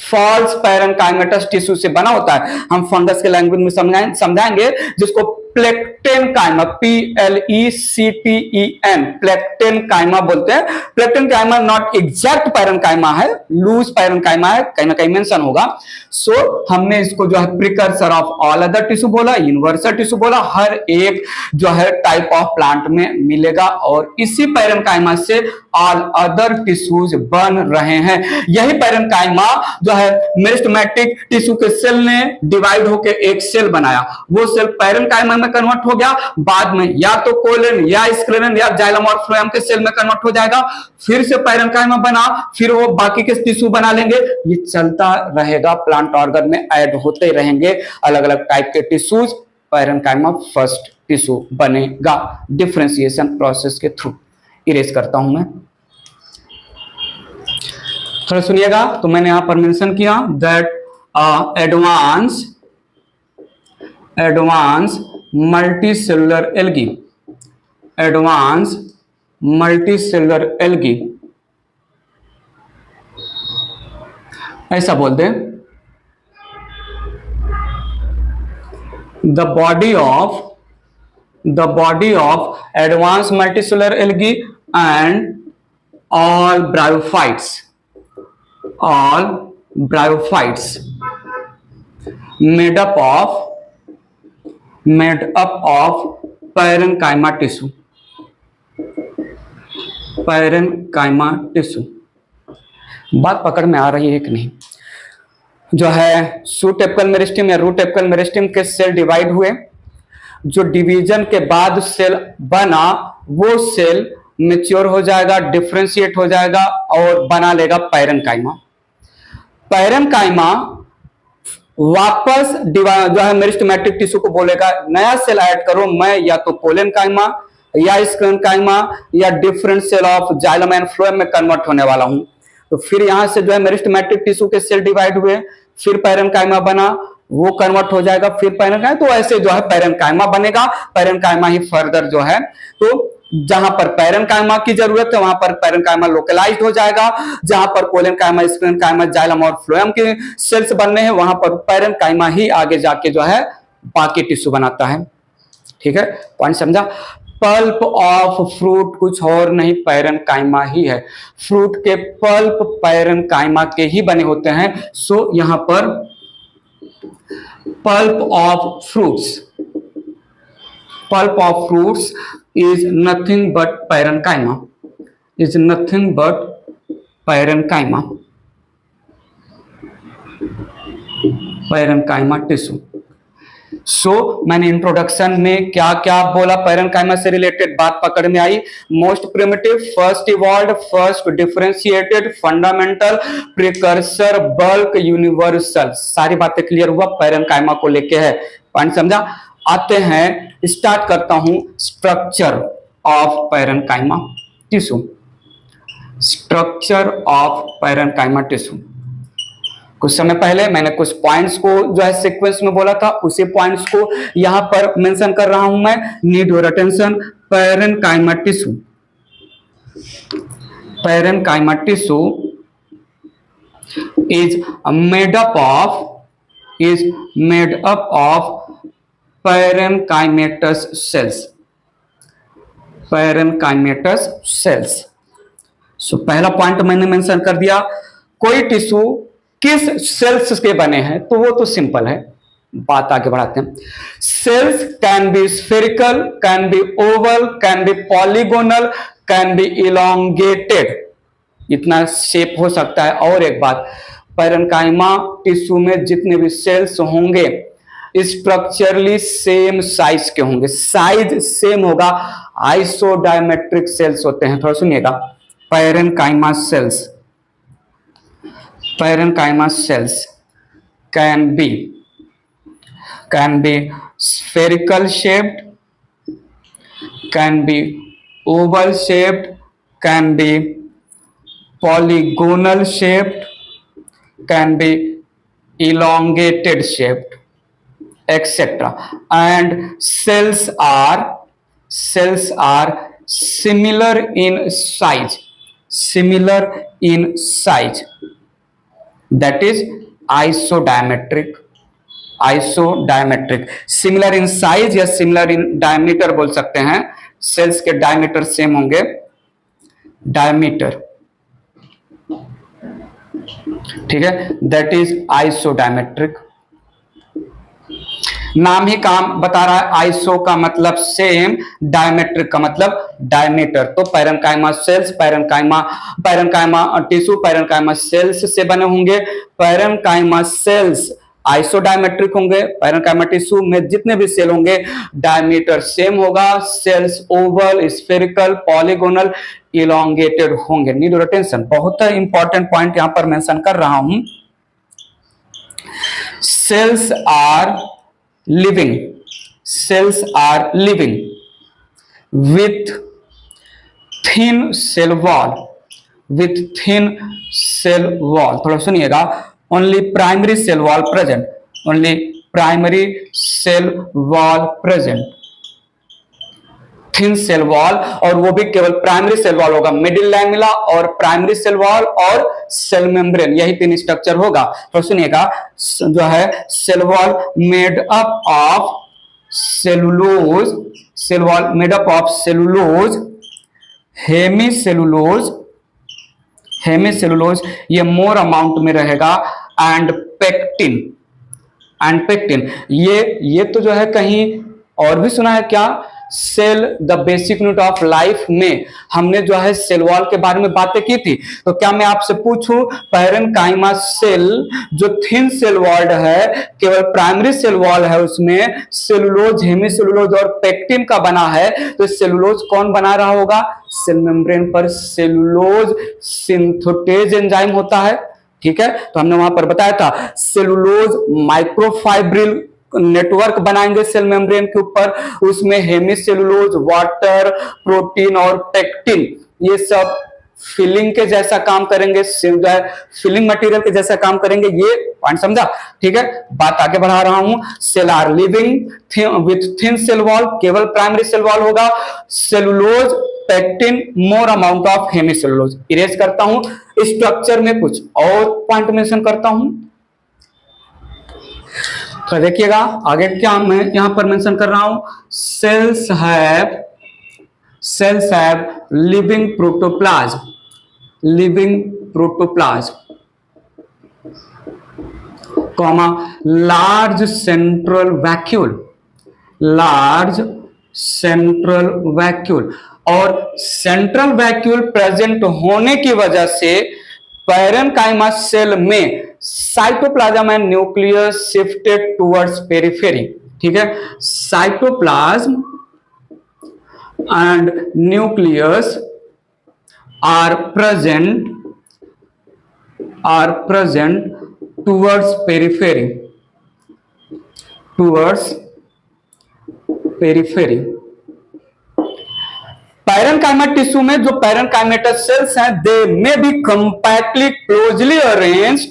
फॉल्स पैरेनकाइमेटस टिश्यू से बना होता है। हम फंगस के लैंग्वेज में समझाएंगे जिसको प्लेक्टेन काइमा, PLECTEN, प्लेक्टेन काइमा बोलते हैं। प्लेक्टेन काइमा नॉट एग्जैक्ट पैरेनकाइमा है, लूज पैरेनकाइमा है, कहीं ना कहीं मेंशन होगा। सो हमने इसको जो है precursor of all other tissue बोला, यूनिवर्सल टिश्यू बोला, हर एक जो है टाइप ऑफ प्लांट में मिलेगा और इसी पैरेनकाइमा से ऑल अदर टिश्यूज बन रहे हैं। यही पैरेनकाइमा जो है मेरिस्टेमेटिक टिश्यू के सेल ने डिवाइड होकर एक सेल बनाया, वो सेल पैरेनकाइमा में कन्वर्ट हो गया, बाद में या तो कोलन या स्क्लेरन या जाइलम और फ्लोएम के सेल में कन्वर्ट हो जाएगा, फिर से पैरेनकाइमा बना, फिर वो बाकी के टिश्यू बना लेंगे। ये चलता रहेगा, प्लांट ऑर्गन में ऐड होते रहेंगे अलग अलग टाइप के टिश्यूज। पैरेनकाइमा फर्स्ट टिश्यू बनेगा डिफरेंशिएशन प्रोसेस के थ्रू। इरेज करता हूं मैं, थोड़ा सुनिएगा। तो मैंने यहां पर मेंशन किया that advance multicellular algae, advance multicellular algae, ऐसा बोलते हैं। The body of advance multicellular algae and all bryophytes made up of parenchyma tissue, parenchyma tissue। बात पकड़ में आ रही है कि नहीं? जो है शूट एपिकल मेरिस्टेम या रूट एपिकल मेरिस्टेम के सेल डिवाइड हुए, जो डिवीजन के बाद सेल बना वो सेल मैच्योर हो जाएगा, डिफरेंशिएट हो जाएगा और बना लेगा पैरेनकाइमा। पैरेनकाइमा वापस जो है मेरिस्टेमेटिक टिश्यू को बोलेगा नया सेल ऐड करो, मैं या तो कोलेनकाइमा या स्क्लेरेनकाइमा या different cell of xylem and phloem में कन्वर्ट होने वाला हूं। तो फिर यहां से जो है मेरिस्टेमेटिक टिश्यू के सेल डिवाइड हुए, फिर पैरेनकाइमा बना, वो कन्वर्ट हो जाएगा, फिर पैरेनकाइमा, तो ऐसे जो है पैरेनकाइमा बनेगा। पैरेनकाइमा ही फर्दर जो है तो जहां पर पैरेनकाइमा की जरूरत है वहां पर पैरेनकाइमा लोकलाइज्ड हो जाएगा, जहां पर कोलेनकाइमा, स्प्लेनकाइमा, जाइलम और फ्लोएम के सेल्स बनने हैं वहां पर पैरेनकाइमा ही आगे जाके जो है बाकी टिश्यू बनाता है। ठीक है, पॉइंट समझा। पल्प ऑफ फ्रूट कुछ और नहीं पैरेनकाइमा ही है, फ्रूट के पल्प पैरेनकाइमा के ही बने होते हैं। सो यहां पर pulp of fruits, pulp of fruits is nothing but parenchyma, is nothing but parenchyma, parenchyma tissue। सो मैंने इंट्रोडक्शन में क्या क्या बोला पैरेनकाइमा से रिलेटेड बात पकड़ में आई। Most primitive, first evolve, first differentiated, fundamental, precursor, bulk, universal, सारी बातें क्लियर हुआ पैरेनकाइमा को लेके है। पॉइंट समझा। आते हैं, स्टार्ट करता हूं structure of parenchyma tissue. Structure of parenchyma tissue, कुछ समय पहले मैंने कुछ पॉइंट्स को जो है सीक्वेंस में बोला था, उसी पॉइंट्स को यहां पर मेंशन कर रहा हूं मैं। Need your attention. Parenchyma tissue, parenchyma tissue is made up of parenchymatous cells, parenchymatous cells. So पहला पॉइंट मैंने मेंशन कर दिया। कोई टिश्यू किस सेल्स के बने हैं तो वो तो सिंपल है, बात आगे बढ़ाते हैं। Cells can be spherical, can be oval, can be polygonal, can be elongated, इतना शेप हो सकता है। और एक बात, पैरेनकाइमा टिश्यू में जितने भी सेल्स होंगे स्ट्रक्चरली सेम साइज के होंगे, साइज सेम होगा, आइसोडायमेट्रिक सेल्स होते हैं। थोड़ा सुनिएगा, parenchyma cells, parenchyma cells can be spherical shaped, can be oval shaped, can be polygonal shaped, can be elongated shaped, etc. And cells are similar in size, similar in size, that is isodiametric, isodiametric, similar in size या similar in diameter बोल सकते हैं। Sales के diameter same होंगे, diameter, ठीक है, that is isodiametric। नाम ही काम बता रहा है, आइसो का मतलब सेम, डायमेट्रिक का मतलब डायमीटर। तो parenchyma cells, parenchyma tissue parenchyma cells से बने होंगे। पैरेनकाइमा सेल्स आइसोडायमेट्रिक होंगे, पैरेनकाइमा टिश्यू में जितने भी सेल होंगे डायमीटर सेम होगा, cells oval, spherical, polygonal, elongated होंगे। नीड योर अटेंशन, बहुत इंपॉर्टेंट पॉइंट यहां पर मेंशन कर रहा हूं। Cells are living, cells are living with thin cell wall, with thin cell wall। थोड़ा सुनिएगा, only primary cell wall present, only primary cell wall present, thin cell wall, और वो भी केवल प्राइमरी सेल वॉल होगा, मिडिल लैमेला और primary cell wall और cell membrane, यही तीन स्ट्रक्चर होगा। तो सुनिएगा, जो है cell wall made up of cellulose, cell wall made up of cellulose, hemicellulose, hemicellulose ये मोर अमाउंट में रहेगा, एंड पेक्टिन, एंड पेक्टिन ये तो जो है कहीं और भी सुना है क्या? Cell the basic unit of life में हमने जो है सेल वॉल के बारे में बातें की थी। तो क्या मैं आपसे पूछूं, पैरेनकाइमा सेल जो थिन सेल वॉल्ड है, केवल प्राइमरी सेल वॉल है, उसमें सेलुलोज, हेमीसेलुलोज और पेक्टिन का बना है, तो सेलुलोज कौन बना रहा होगा? सेल मेम्ब्रेन पर सेलुलोज सिंथेटेज एंजाइम होता है। ठीक है, तो हमने वहां पर बताया था सेलुलोज माइक्रोफाइब्रिल नेटवर्क बनाएंगे सेल मेम्ब्रेन के ऊपर, उसमें हेमीसेलुलोज, वाटर, प्रोटीन और पेक्टिन ये सब फिलिंग के जैसा काम करेंगे, फिलिंग मटेरियल के जैसा काम करेंगे। ये पॉइंट समझा? ठीक है, बात आगे बढ़ा रहा हूं। Cell are living with thin cell wall, केवल प्राइमरी सेल वॉल होगा। Cellulose, pectin, more amount of hemicellulose. Erase करता हूं, स्ट्रक्चर में कुछ और पॉइंट मेंशन करता हूं। तो देखिएगा आगे क्या मैं यहां पर मेंशन कर रहा हूं। Cells have living protoplasm, living protoplasm, comma large central vacuole, large central vacuole. और सेंट्रल वैक्यूल प्रेजेंट होने की वजह से पैरेन्काइमा सेल में cytoplasm and nucleus shifted towards periphery. ठीक है, cytoplasm and nucleus are present towards periphery, parenchyma tissue में जो पैरेन्काइमेटस सेल्स हैं, they may be compactly closely arranged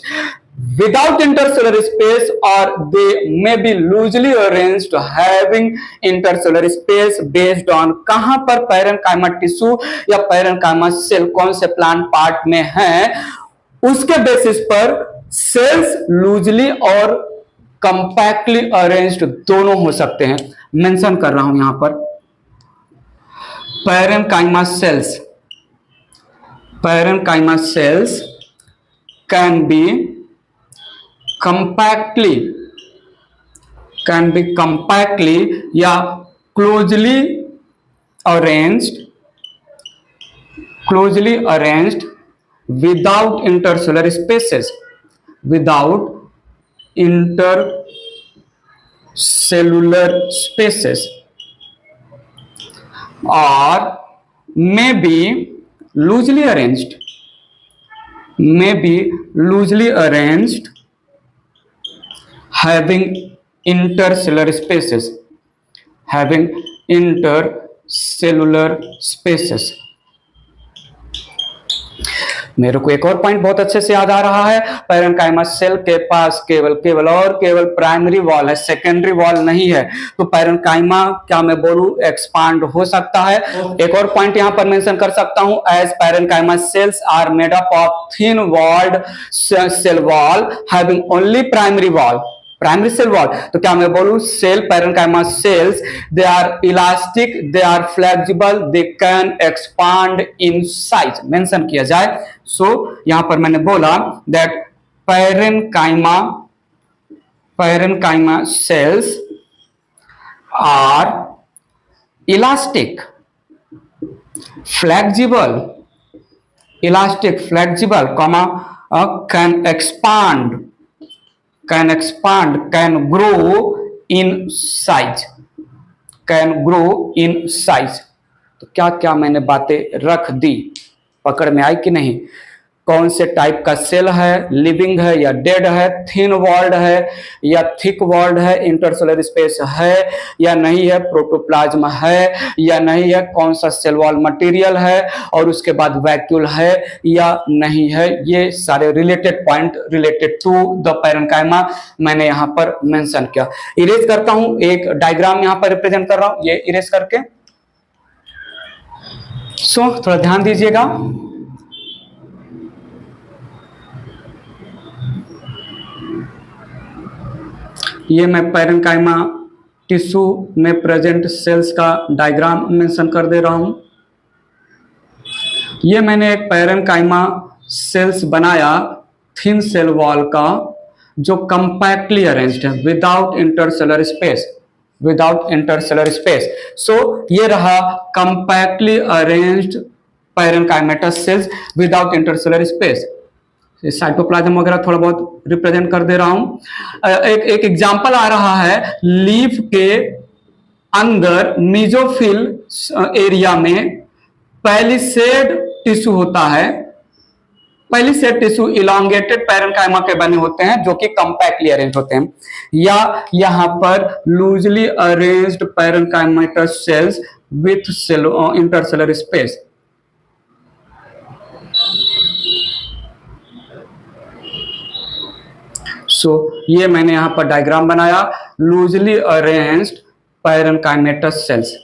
without intercellular space or they may be loosely arranged having intercellular space based on कहां पर parenchyma tissue या parenchyma cell कौन से plant part में है, उसके बेसिस पर सेल्स लूजली और कंपैक्टली अरेंज्ड दोनों हो सकते हैं। मेंशन कर रहा हूं यहां पर parenchyma sales can be compactly या closely arranged without intercellular spaces, or may be loosely arranged having intercellular spaces। मेरे को एक और पॉइंट बहुत अच्छे से याद आ रहा है। पैरेन्काइमा सेल के पास केवल प्राइमरी वॉल है, सेकेंडरी वॉल नहीं है। तो पैरेन्काइमा क्या मैं बोलूं एक्सपांड हो सकता है। एक और पॉइंट यहां पर मेंशन कर सकता हूं, as parenchyma cells are made up of thin walled cell wall having only primary cell wall. तो क्या मैं बोलूं cell parenchyma cells they are elastic, they are flexible, they can expand in size. Mention किया जाए so यहां पर मैंने बोला that parenchyma cells are elastic, flexible, comma can expand, can grow in size। तो क्या क्या मैंने बातें रख दी, पकड़ में आई कि नहीं? कौन से टाइप का सेल है, लिविंग है या डेड है, थिन वॉल्ड है या थिक वॉल्ड है, इंटरसेलुलर स्पेस है या नहीं है, प्रोटोप्लाज्म है या नहीं है, कौन सा सेल वॉल मटेरियल है, और उसके बाद वैक्यूल है या नहीं है। ये सारे related point related to the parenchyma मैंने यहां पर मेंशन किया। इरेज करता हूं, एक डायग्राम यहां पर रिप्रेजेंट कर रहा हूं, ये इरेज करके। सो थोड़ा ध्यान दीजिएगा। ये मैं पैरेन्काइमा टिश्यू में प्रेजेंट सेल्स का डायग्राम मेंशन कर दे रहा हूं। ये मैंने एक पैरेन्काइमा सेल्स बनाया थिन सेल वॉल का, जो कंपैक्टली अरेंज्ड है विदाउट इंटरसेलुलर स्पेस। सो ये रहा compactly arranged parenchymatous sales without intercellular space. Cytoplasm वगैरह थोड़ा बहुत रिप्रेजेंट कर दे रहा हूं। एक एग्जांपल आ रहा है, लीफ के अंदर मीजोफिल एरिया में पैलिसेड टिश्यू होता है। पैलिसेड टिश्यू इलांगेटेड पैरेन्काइमा के बने होते हैं जो कि कंपैक्टली अरेंज होते हैं, या यहां पर loosely arranged parenchymatous sales with intercellular space. ये मैंने यहाँ पर डायग्राम बनाया, लूजली अरेंज्ड पैरेनकाइमेटस सेल्स।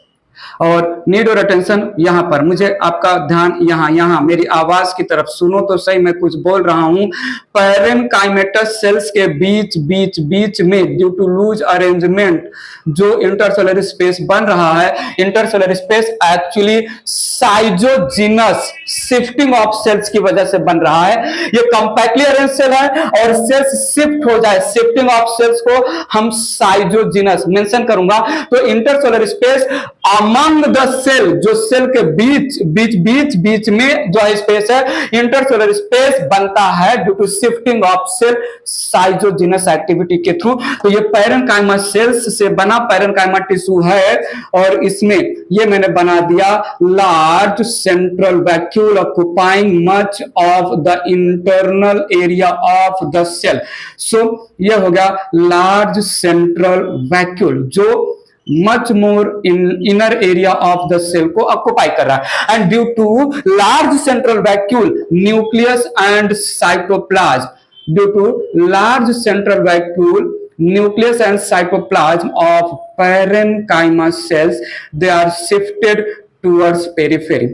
और नीड और अटेंशन, यहाँ पर मुझे आपका ध्यान यहाँ मेरी आवाज की तरफ सुनो तो सही, मैं कुछ बोल रहा हूँ। पैरेनकाइमेटस सेल्स के बीच में ड्यू टू लूज अरेंजमेंट जो इंटरसेलुलर स्पेस बन रहा है, intercellular space actually schizogenous shifting of cells की वजह से बन रहा है। ये कॉम्पैक्टली अरेंज सेल है और सेल्स शिफ्ट हो जाए, शिफ्टिंग ऑफ सेल्स को हम साइजोजिनस मेंशन करूंगा। तो intercellular space among the cell, जो सेल के बीच में जो स्पेस है, इंटरसेलुलर स्पेस बनता है due to shifting of cell schizogenous activity के थ्रू। तो ये पैरेनकाइमा सेल्स से बना पैरेनकाइमा टिश्यू है और इसमें ये मैंने बना दिया large central vacuole occupying much of the internal area of the cell. So ये हो गया लार्ज सेंट्रल वैक्यूल जो much more in inner area of the cell को ऑक्युपाई कर रहा है। And due to large central vacuole nucleus and cytoplasm, due to large central vacuole nucleus and cytoplasm of parenchyma cells, they are shifted towards periphery।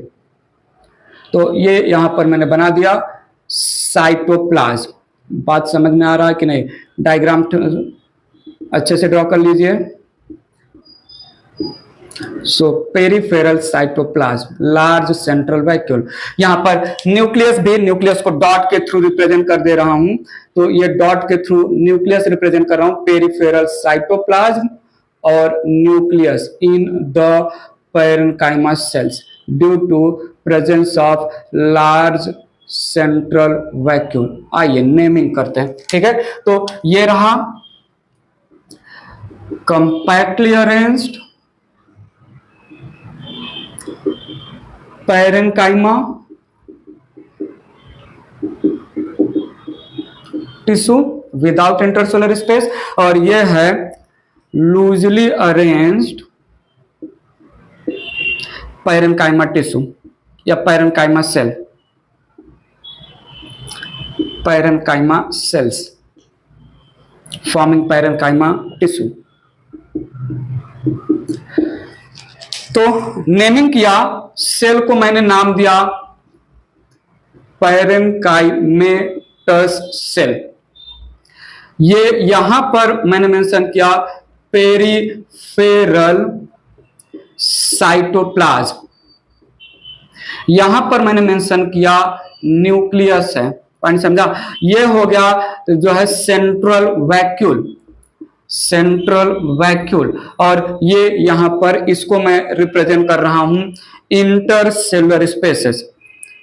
तो ये यहां पर मैंने बना दिया साइटोप्लाज्म। बात समझ में आ रहा है कि नहीं? डायग्राम अच्छे से ड्रॉ कर लीजिए। So peripheral cytoplasm, large central vacuole. यहां पर न्यूक्लियस भी, न्यूक्लियस को डॉट के थ्रू रिप्रेजेंट कर दे रहा हूं, तो ये डॉट के थ्रू न्यूक्लियस रिप्रेजेंट कर रहा हूं, पेरिफेरल साइटोप्लाज्म और nucleus in the parenchyma cells due to presence of large central vacuole. आइए नेमिंग करते हैं, ठीक है? तो ये रहा compactly arranged parenchyma tissue without intercellular space, और यह है लूजली अरेंज्ड पैरेनकाइमा टिश्यू या parenchyma cell, parenchyma cells forming parenchyma tissue. तो नेमिंग किया, सेल को मैंने नाम दिया पैरेनकाइमेटस सेल। ये यहां पर मैंने मेंशन किया पेरिफेरल साइटोप्लाज्म, यहां पर मैंने मेंशन किया न्यूक्लियस है। पॉइंट समझा? ये हो गया जो है सेंट्रल वैक्यूल, सेंट्रल वैक्यूल, और ये यहां पर इसको मैं रिप्रेजेंट कर रहा हूं intercellular spaces,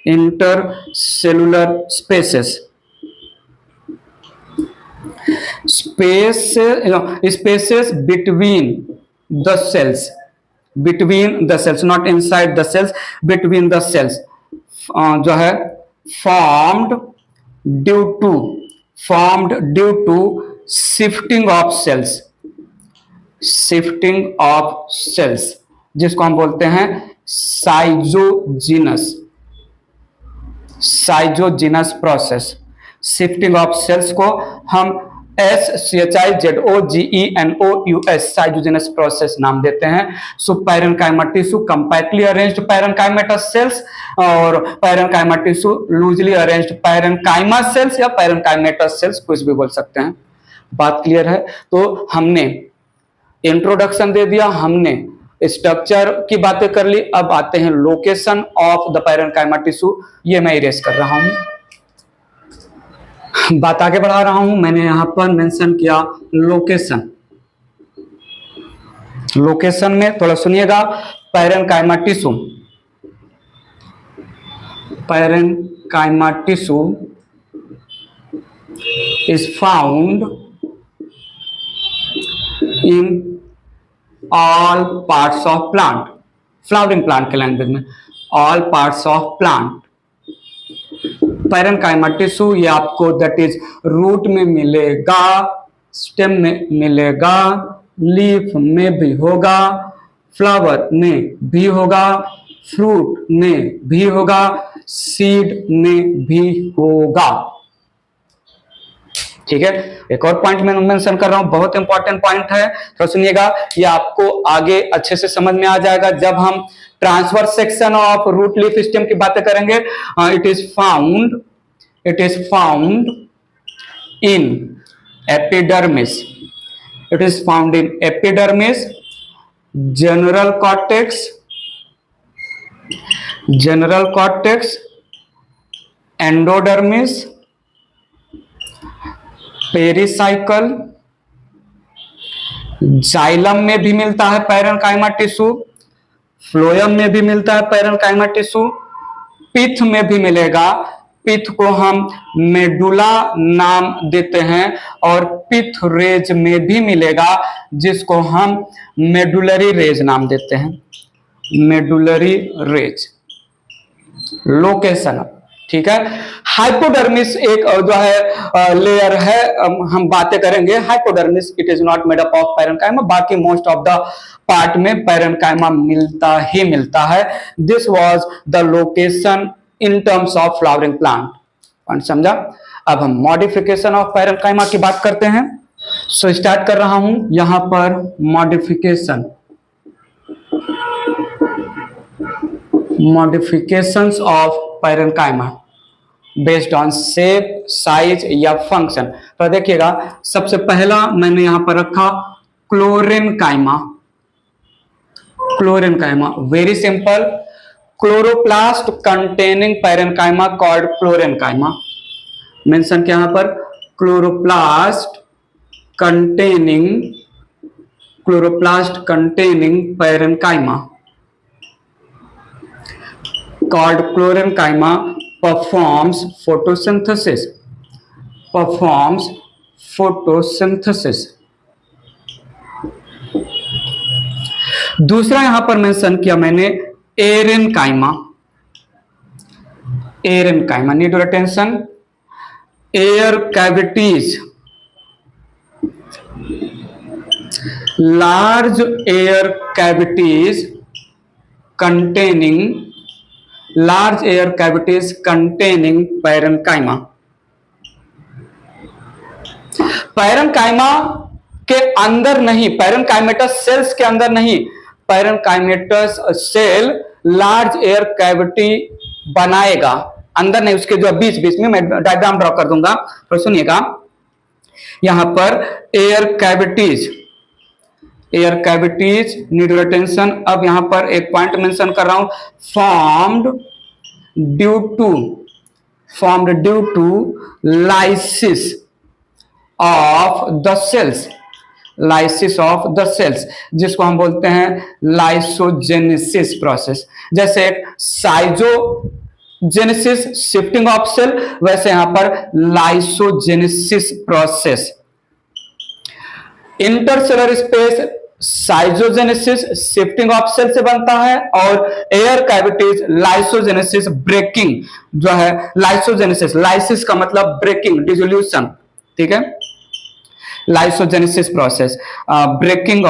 intercellular spaces, spaces between the cells, between the cells, not inside the cells, between the cells, जो है formed due to shifting of cells, shifting of cells, जिसको हम बोलते हैं schizogenous process. Shifting of cells को हम SCHIZOGENOUS schizogenous process नाम देते हैं। So parenchyma tissue compactly arranged parenchymatous cells और parenchyma tissue loosely arranged parenchyma cells या पैरेनकाइमेटस सेल्स, कुछ भी बोल सकते हैं। बात क्लियर है? तो हमने इंट्रोडक्शन दे दिया, हमने स्ट्रक्चर की बातें कर ली, अब आते हैं location of the parenchyma tissue. ये मैं इरेज कर रहा हूं, बात आगे बढ़ा रहा हूं। मैंने यहां पर मेंशन किया लोकेशन। लोकेशन में थोड़ा सुनिएगा, parenchyma tissue, parenchyma tissue is found in all parts of plant, flowering plant के लैंग्वेज में all parts of plant। Parenchyma tissue ये आपको दैट इज रूट में मिलेगा, स्टेम में मिलेगा, लीफ में भी होगा, फ्लावर में भी होगा, फ्रूट में भी होगा, सीड में भी होगा। ठीक है, एक और पॉइंट मैं मेंशन कर रहा हूं, बहुत इंपॉर्टेंट पॉइंट है, तो सुनिएगा, ये आपको आगे अच्छे से समझ में आ जाएगा जब हम transverse section of root leaf stem की बातें करेंगे। It is found in epidermis, it is found in epidermis, general cortex, endodermis, pericycle, xylem में भी मिलता है पैरेन्काइमा टिश्यू, फ्लोएम में भी मिलता है पैरेन्काइमा टिश्यू, पिथ में भी मिलेगा, पिथ को हम मेडुला नाम देते हैं, और पिथ रेज में भी मिलेगा जिसको हम मेडुलरी रेज नाम देते हैं, मेडुलरी रेज लोकेशन। ठीक है, हाइपोडर्मिस एक जो है लेयर है, हम बातें करेंगे hypodermis, it is not made up of parenchyma, बाकी मोस्ट ऑफ द पार्ट में पैरेन्काइमा मिलता ही मिलता है। This was the location in terms of flowering plant, समझा। अब हम मॉडिफिकेशन ऑफ पैरेन्काइमा की बात करते हैं। सो स्टार्ट कर रहा हूं यहां पर modifications of parenchyma based on shape, size या फंक्शन। तो देखिएगा, सबसे पहला मैंने यहां पर रखा क्लोरेन्काइमा, very simple, chloroplast containing parenchyma called क्लोरेन्काइमा, mention किया यहां पर, chloroplast containing parenchyma called क्लोरेन्काइमा performs photosynthesis। दूसरा यहां पर मेंशन किया मैंने एरेन्काइमा, need your attention, air cavities, large air cavities containing parenchyma. Parenchyma के अंदर नहीं, पैरेन्काइमेटस सेल्स के अंदर नहीं, parenchymatous cell large air cavity बनाएगा, अंदर नहीं, उसके जो बीच बीच में मैं डायग्राम ड्रॉ कर दूंगा, तो सुनिएगा, यहां पर air cavities need your attention. अब यहां पर एक पॉइंट मेंशन कर रहा हूं, formed due to lysis of the cells, जिसको हम बोलते हैं लाइसोजेनेसिस प्रोसेस। जैसे साइजोजेनेसिस शिफ्टिंग ऑफ सेल, वैसे यहां पर lysogenesis process. Intercellular space schizogenesis shifting of cell से बनता है, और एयर कैविटीज लाइसोजेनेसिस ब्रेकिंग जो है, लाइसिस का मतलब ब्रेकिंग, डिसोल्यूशन, ठीक है, lysogenesis process, breaking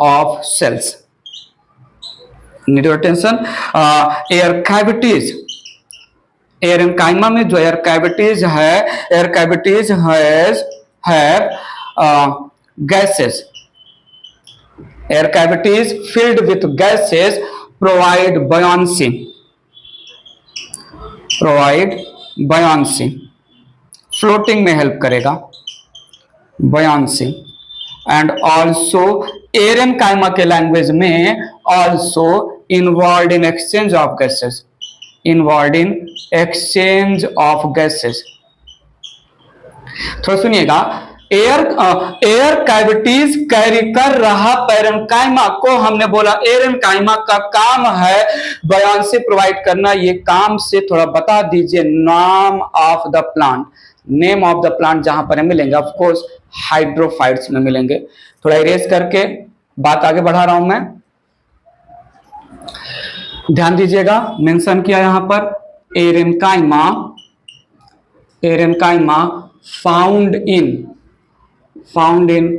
of cells, need your attention. Air cavities, aerenchyma में जो air cavities have gases, air cavities filled with gases provide buoyancy, floating में help करेगा, buoyancy, and also एरेन्काइमा के लैंग्वेज में also involved in exchange of gases। तो सुनिएगा, air cavities carry कर रहा पैरेन्काइमा को हमने बोला एरेन्काइमा का काम है बयान्सी प्रोवाइड करना। ये काम से थोड़ा बता दीजिए, नेम ऑफ द प्लांट जहां पर मिलेंगे, ऑफ कोर्स हाइड्रोफाइट्स में मिलेंगे। थोड़ा इरेज करके बात आगे बढ़ा रहा हूं मैं, ध्यान दीजिएगा। मेंशन किया यहां पर aerenchyma found in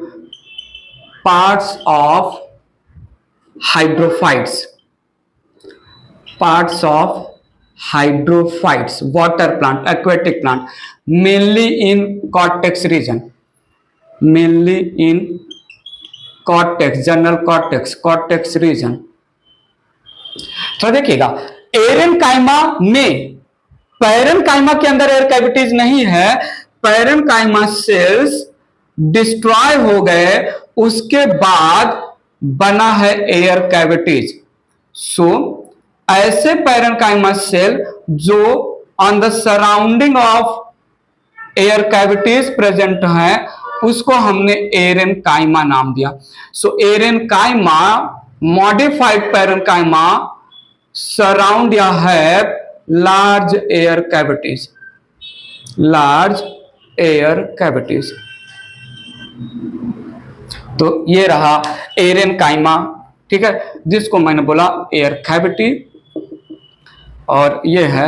parts of hydrophytes, hydrophytes, water plant, aquatic plant, mainly in cortex region, mainly in cortex, general cortex, cortex region. तो देखिएगा एरेनकाइमा में, पैरेनकाइमा के अंदर एयर कैविटीज नहीं है, पैरेनकाइमा सेल्स डिस्ट्रॉय हो गए, उसके बाद बना है एयर कैविटीज। सो ऐसे पैरेनकाइमा सेल जो on the surrounding of air cavities present है, उसको हमने एरेनकाइमा नाम दिया। So aerenchyma, modified parenchyma surround या have large air cavities, large air cavities. तो ये रहा एरेनकाइमा, ठीक है, जिसको मैंने बोला एयर कैविटी, और ये है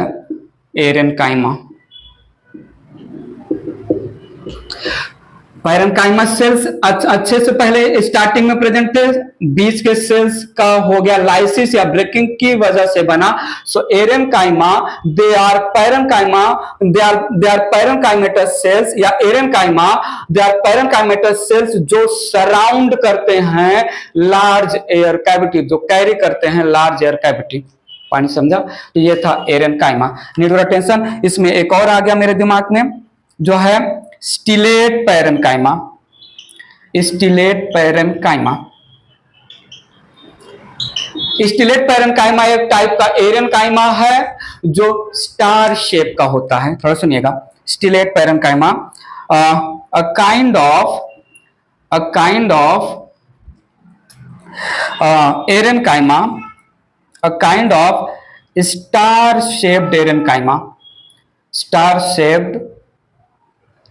एरेनकाइमा। पैरेनकाइमा सेल्स अच्छे से पहले स्टार्टिंग में प्रेजेंट थे, बीच के सेल्स का हो गया लाइसिस या ब्रेकिंग की वजह से बना। So aerenchyma they are parenchyma, they are parenchymatous cells, या aerenchyma they are parenchymatous cells जो सराउंड करते हैं लार्ज एयर कैविटी, जो कैरी करते हैं लार्ज एयर कैविटी। पानी समझा? तो ये था एरेनकाइमा। Need attention. इसमें एक और आ गया मेरे दिमाग में, जो है stellate parenchyma, stellate parenchyma. Stellate parenchyma एक टाइप का एरेनकाइमा है जो स्टार शेप का होता है। थोड़ा सुनिएगा, stellate parenchyma a kind of aerenchyma, a kind of star shaped aerenchyma, star shaped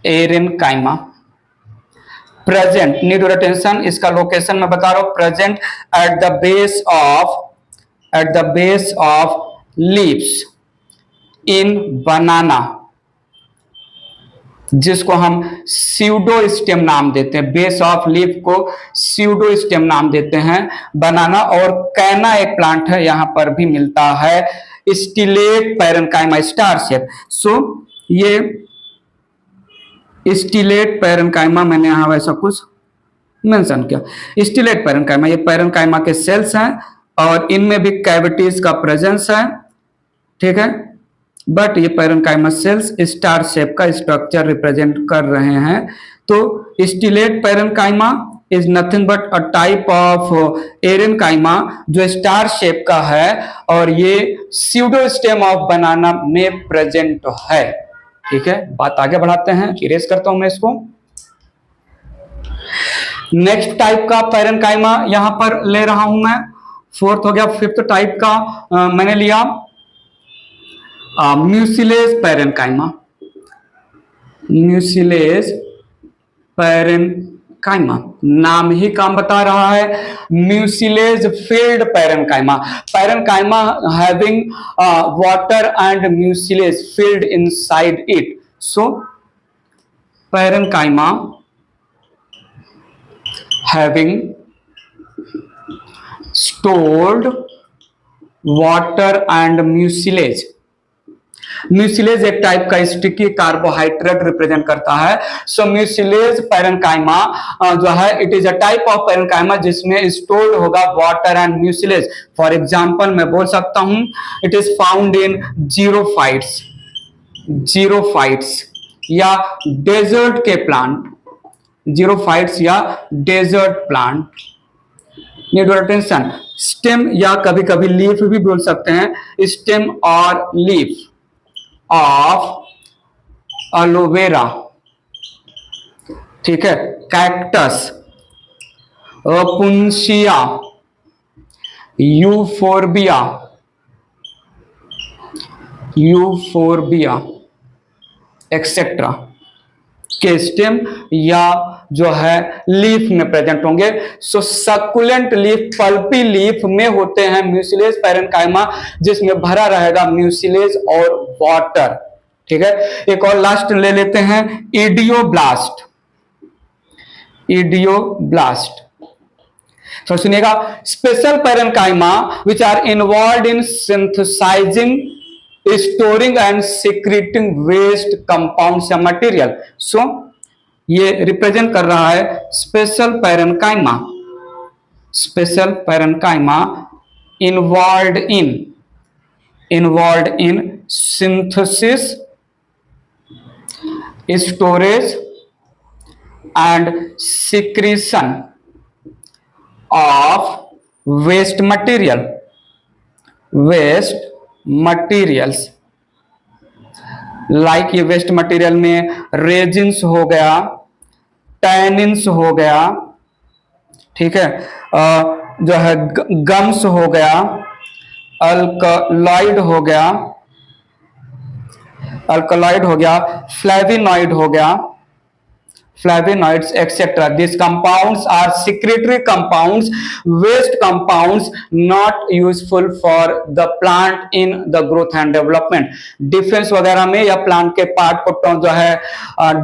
aerenchyma present, need your attention. इसका लोकेशन मैं बता रहा हूं, present at the base of leaves in banana, जिसको हम स्यूडो स्टेम नाम देते हैं। बेस ऑफ लीफ को स्यूडो स्टेम नाम देते हैं बनाना। और कैना एक प्लांट है, यहां पर भी मिलता है स्टिलेट पैरेनकाइमा, स्टार शेप। सो ये स्टिलेट पैरेनकाइमा, मैंने यहां वैसा कुछ मेंशन किया। स्टिलेट पैरेनकाइमा, ये पैरेनकाइमा के सेल्स हैं और इनमें भी कैविटीज का प्रेजेंस है, ठीक है, बट ये पैरेनकाइमा सेल्स स्टार शेप का स्ट्रक्चर रिप्रेजेंट कर रहे हैं। तो stellate parenchyma is nothing but a type of aerenchyma जो स्टार शेप का है, और ये स्यूडो स्टेम ऑफ बनाना में प्रेजेंट है। ठीक है, बात आगे बढ़ाते हैं, इरेज करता हूं मैं इसको। नेक्स्ट टाइप का पैरेनकाइमा यहां पर ले रहा हूं मैं, फोर्थ हो गया। फिफ्थ टाइप का मैंने लिया म्यूसिलेज पैरेनकाइमा, म्यूसिलेज पैरेनकाइमा, नाम ही काम बता रहा है, mucilage field parenchyma, parenchyma having water and mucilage field inside it. So parenchyma having stored water and mucilage। Mucilage एक टाइप का स्टिकी कार्बोहाइड्रेट रिप्रेजेंट करता है। सो म्यूसिलेज पैरेनकाइमा जो है, it is a type of parenchyma जिसमें stored होगा water and mucilage. For example मैं बोल सकता हूं, it is found in xerophytes, xerophytes या डेजर्ट के प्लांट, जीरोफाइट्स या desert plant. Need your attention. Stem या कभी कभी लीफ भी बोल सकते हैं, स्टेम और लीफ ऑफ एलोवेरा, ठीक है, कैक्टस, पुंसिया, यूफोरबिया, यूफोरबिया एक्सेट्रा के स्टेम या जो है लीफ में प्रेजेंट होंगे। सो सक्कुलेंट लीफ, पल्पी लीफ में होते हैं म्यूसिलेज पैरेनकाइमा, जिसमें भरा रहेगा म्यूसिलेज और वाटर। ठीक है, एक और लास्ट ले लेते हैं, इडियोब्लास्ट, इडियोब्लास्ट। तो सुनिएगा, special parenchyma which are involve in synthesising storing and secreting waste compounds या मटेरियल। सो ये रिप्रेजेंट कर रहा है special parenchyma, special parenchyma involved in synthesis, storage and secretion of waste materials like ये waste material में resins हो गया, tannins हो गया, ठीक है, जो है गम्स हो गया, अल्कलॉइड हो गया, फ्लेविनॉइड हो गया, flavonoids etc. These compounds are secretory compounds, waste compounds not useful for the plant in the growth and development. Defence वगैरह में या प्लांट के पार्ट को जो है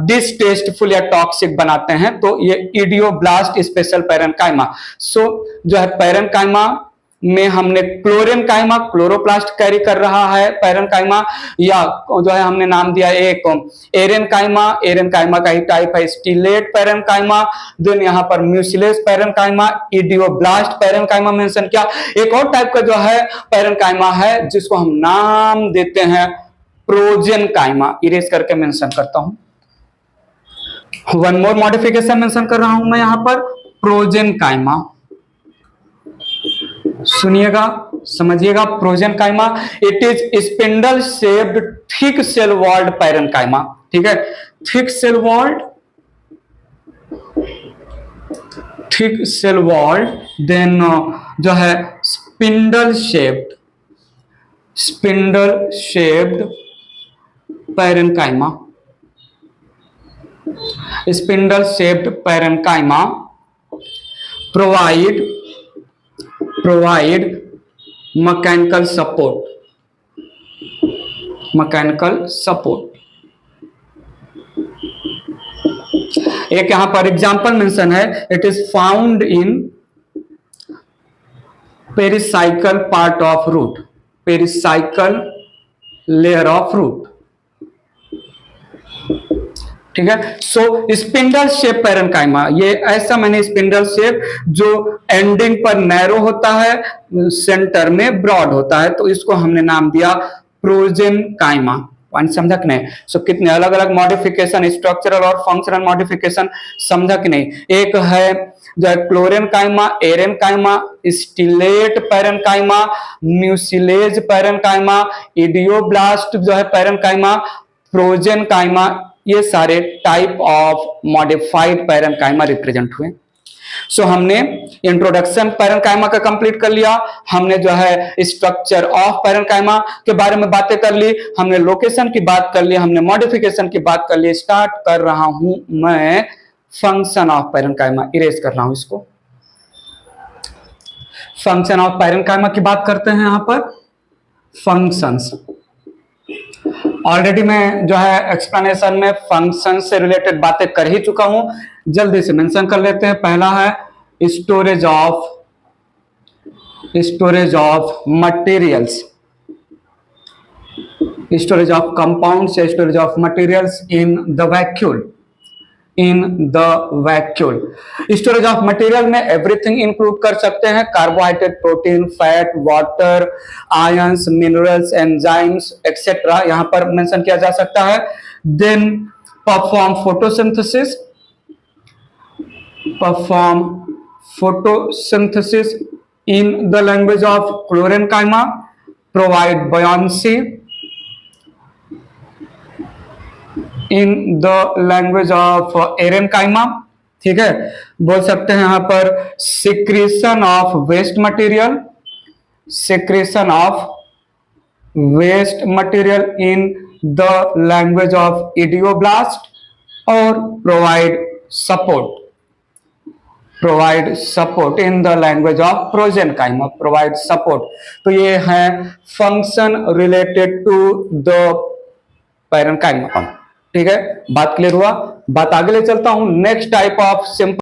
डिसटेस्टफुल या टॉक्सिक बनाते हैं, तो ये इडियोब्लास्ट स्पेशल पैरेन्काइमा। सो जो है पैरेन्काइमा में हमने क्लोरेन्काइमा, क्लोरोप्लास्ट कैरी कर रहा है पैरेन्काइमा, या जो है हमने नाम दिया एक एरेन्काइमा, एरेन्काइमा का ही टाइप है स्टिलेट पैरेन्काइमा, देन यहाँ पर म्यूसिलेस पैरेन्काइमा, इडियोब्लास्ट पैरेन्काइमा मेंशन किया। एक और टाइप का जो है पैरेन्काइमा है जिसको हम नाम देते हैं प्रोजेनकाइमा, इरेज करके मेंशन करता हूं। वन मोर मॉडिफिकेशन मेंशन कर रहा हूं मैं यहाँ पर, प्रोजेनकाइमा, सुनिएगा समझिएगा। Prosenchyma it is spindle shaped thick cell walled parenchyma, ठीक है, थिक सेल वॉल्ड, देन जो है spindle shaped parenchyma, spindle shaped parenchyma provide mechanical support। एक यहां पर एग्जांपल मेंशन है, it is found in pericycle part of root, pericycle layer of root, ठीक है। सो स्पिंडल शेप पैरेन्काइमा, ये ऐसा मैंने स्पिंडल शेप जो एंडिंग पर नैरो होता है, सेंटर में ब्रॉड होता है, तो इसको हमने नाम दिया प्रोजेनकाइमा। पॉइंट समझा कि नहीं? सो कितने अलग अलग मॉडिफिकेशन, स्ट्रक्चरल और फंक्शनल मॉडिफिकेशन, समझा कि नहीं? एक है जो है chlorenchyma, aerenchyma, stellate parenchyma, mucilage parenchyma, idioblast जो है पैरेन्काइमा, प्रोजेनकाइमा, ये सारे type of modified parenchyma represent हुए। सो हमने इंट्रोडक्शन पैरेन्काइमा का कंप्लीट कर लिया, हमने जो है स्ट्रक्चर ऑफ पैरेन्काइमा के बारे में बातें कर ली, हमने लोकेशन की बात कर ली, हमने मॉडिफिकेशन की बात कर ली। स्टार्ट कर रहा हूं मैं फंक्शन ऑफ पैरेन्काइमा, इरेज कर रहा हूं इसको। फंक्शन ऑफ पैरेन्काइमा की बात करते हैं। यहां पर फंक्शंस, ऑलरेडी मैं जो है एक्सप्लेनेशन में फंक्शन से रिलेटेड बातें कर ही चुका हूं, जल्दी से मेंशन कर लेते हैं। पहला है storage of materials, storage of compounds या storage of materials in the vacuole, storage of material में एवरीथिंग इंक्लूड कर सकते हैं, carbohydrate, protein, fat, water, ions, minerals, enzymes etcetera यहां पर मेंशन किया जा सकता है। Then perform photosynthesis in the language of chlorenchyma, provide buoyancy in the language of aerenchyma, ठीक है। बोल सकते हैं यहां पर secretion of waste material in the language of idioblast, और provide support in the language of prosenchyma, provide support. तो ये है function related to the parenchyma, ठीक है। बात क्लियर हुआ? बात आगे ले चलता हूं। Next type of simple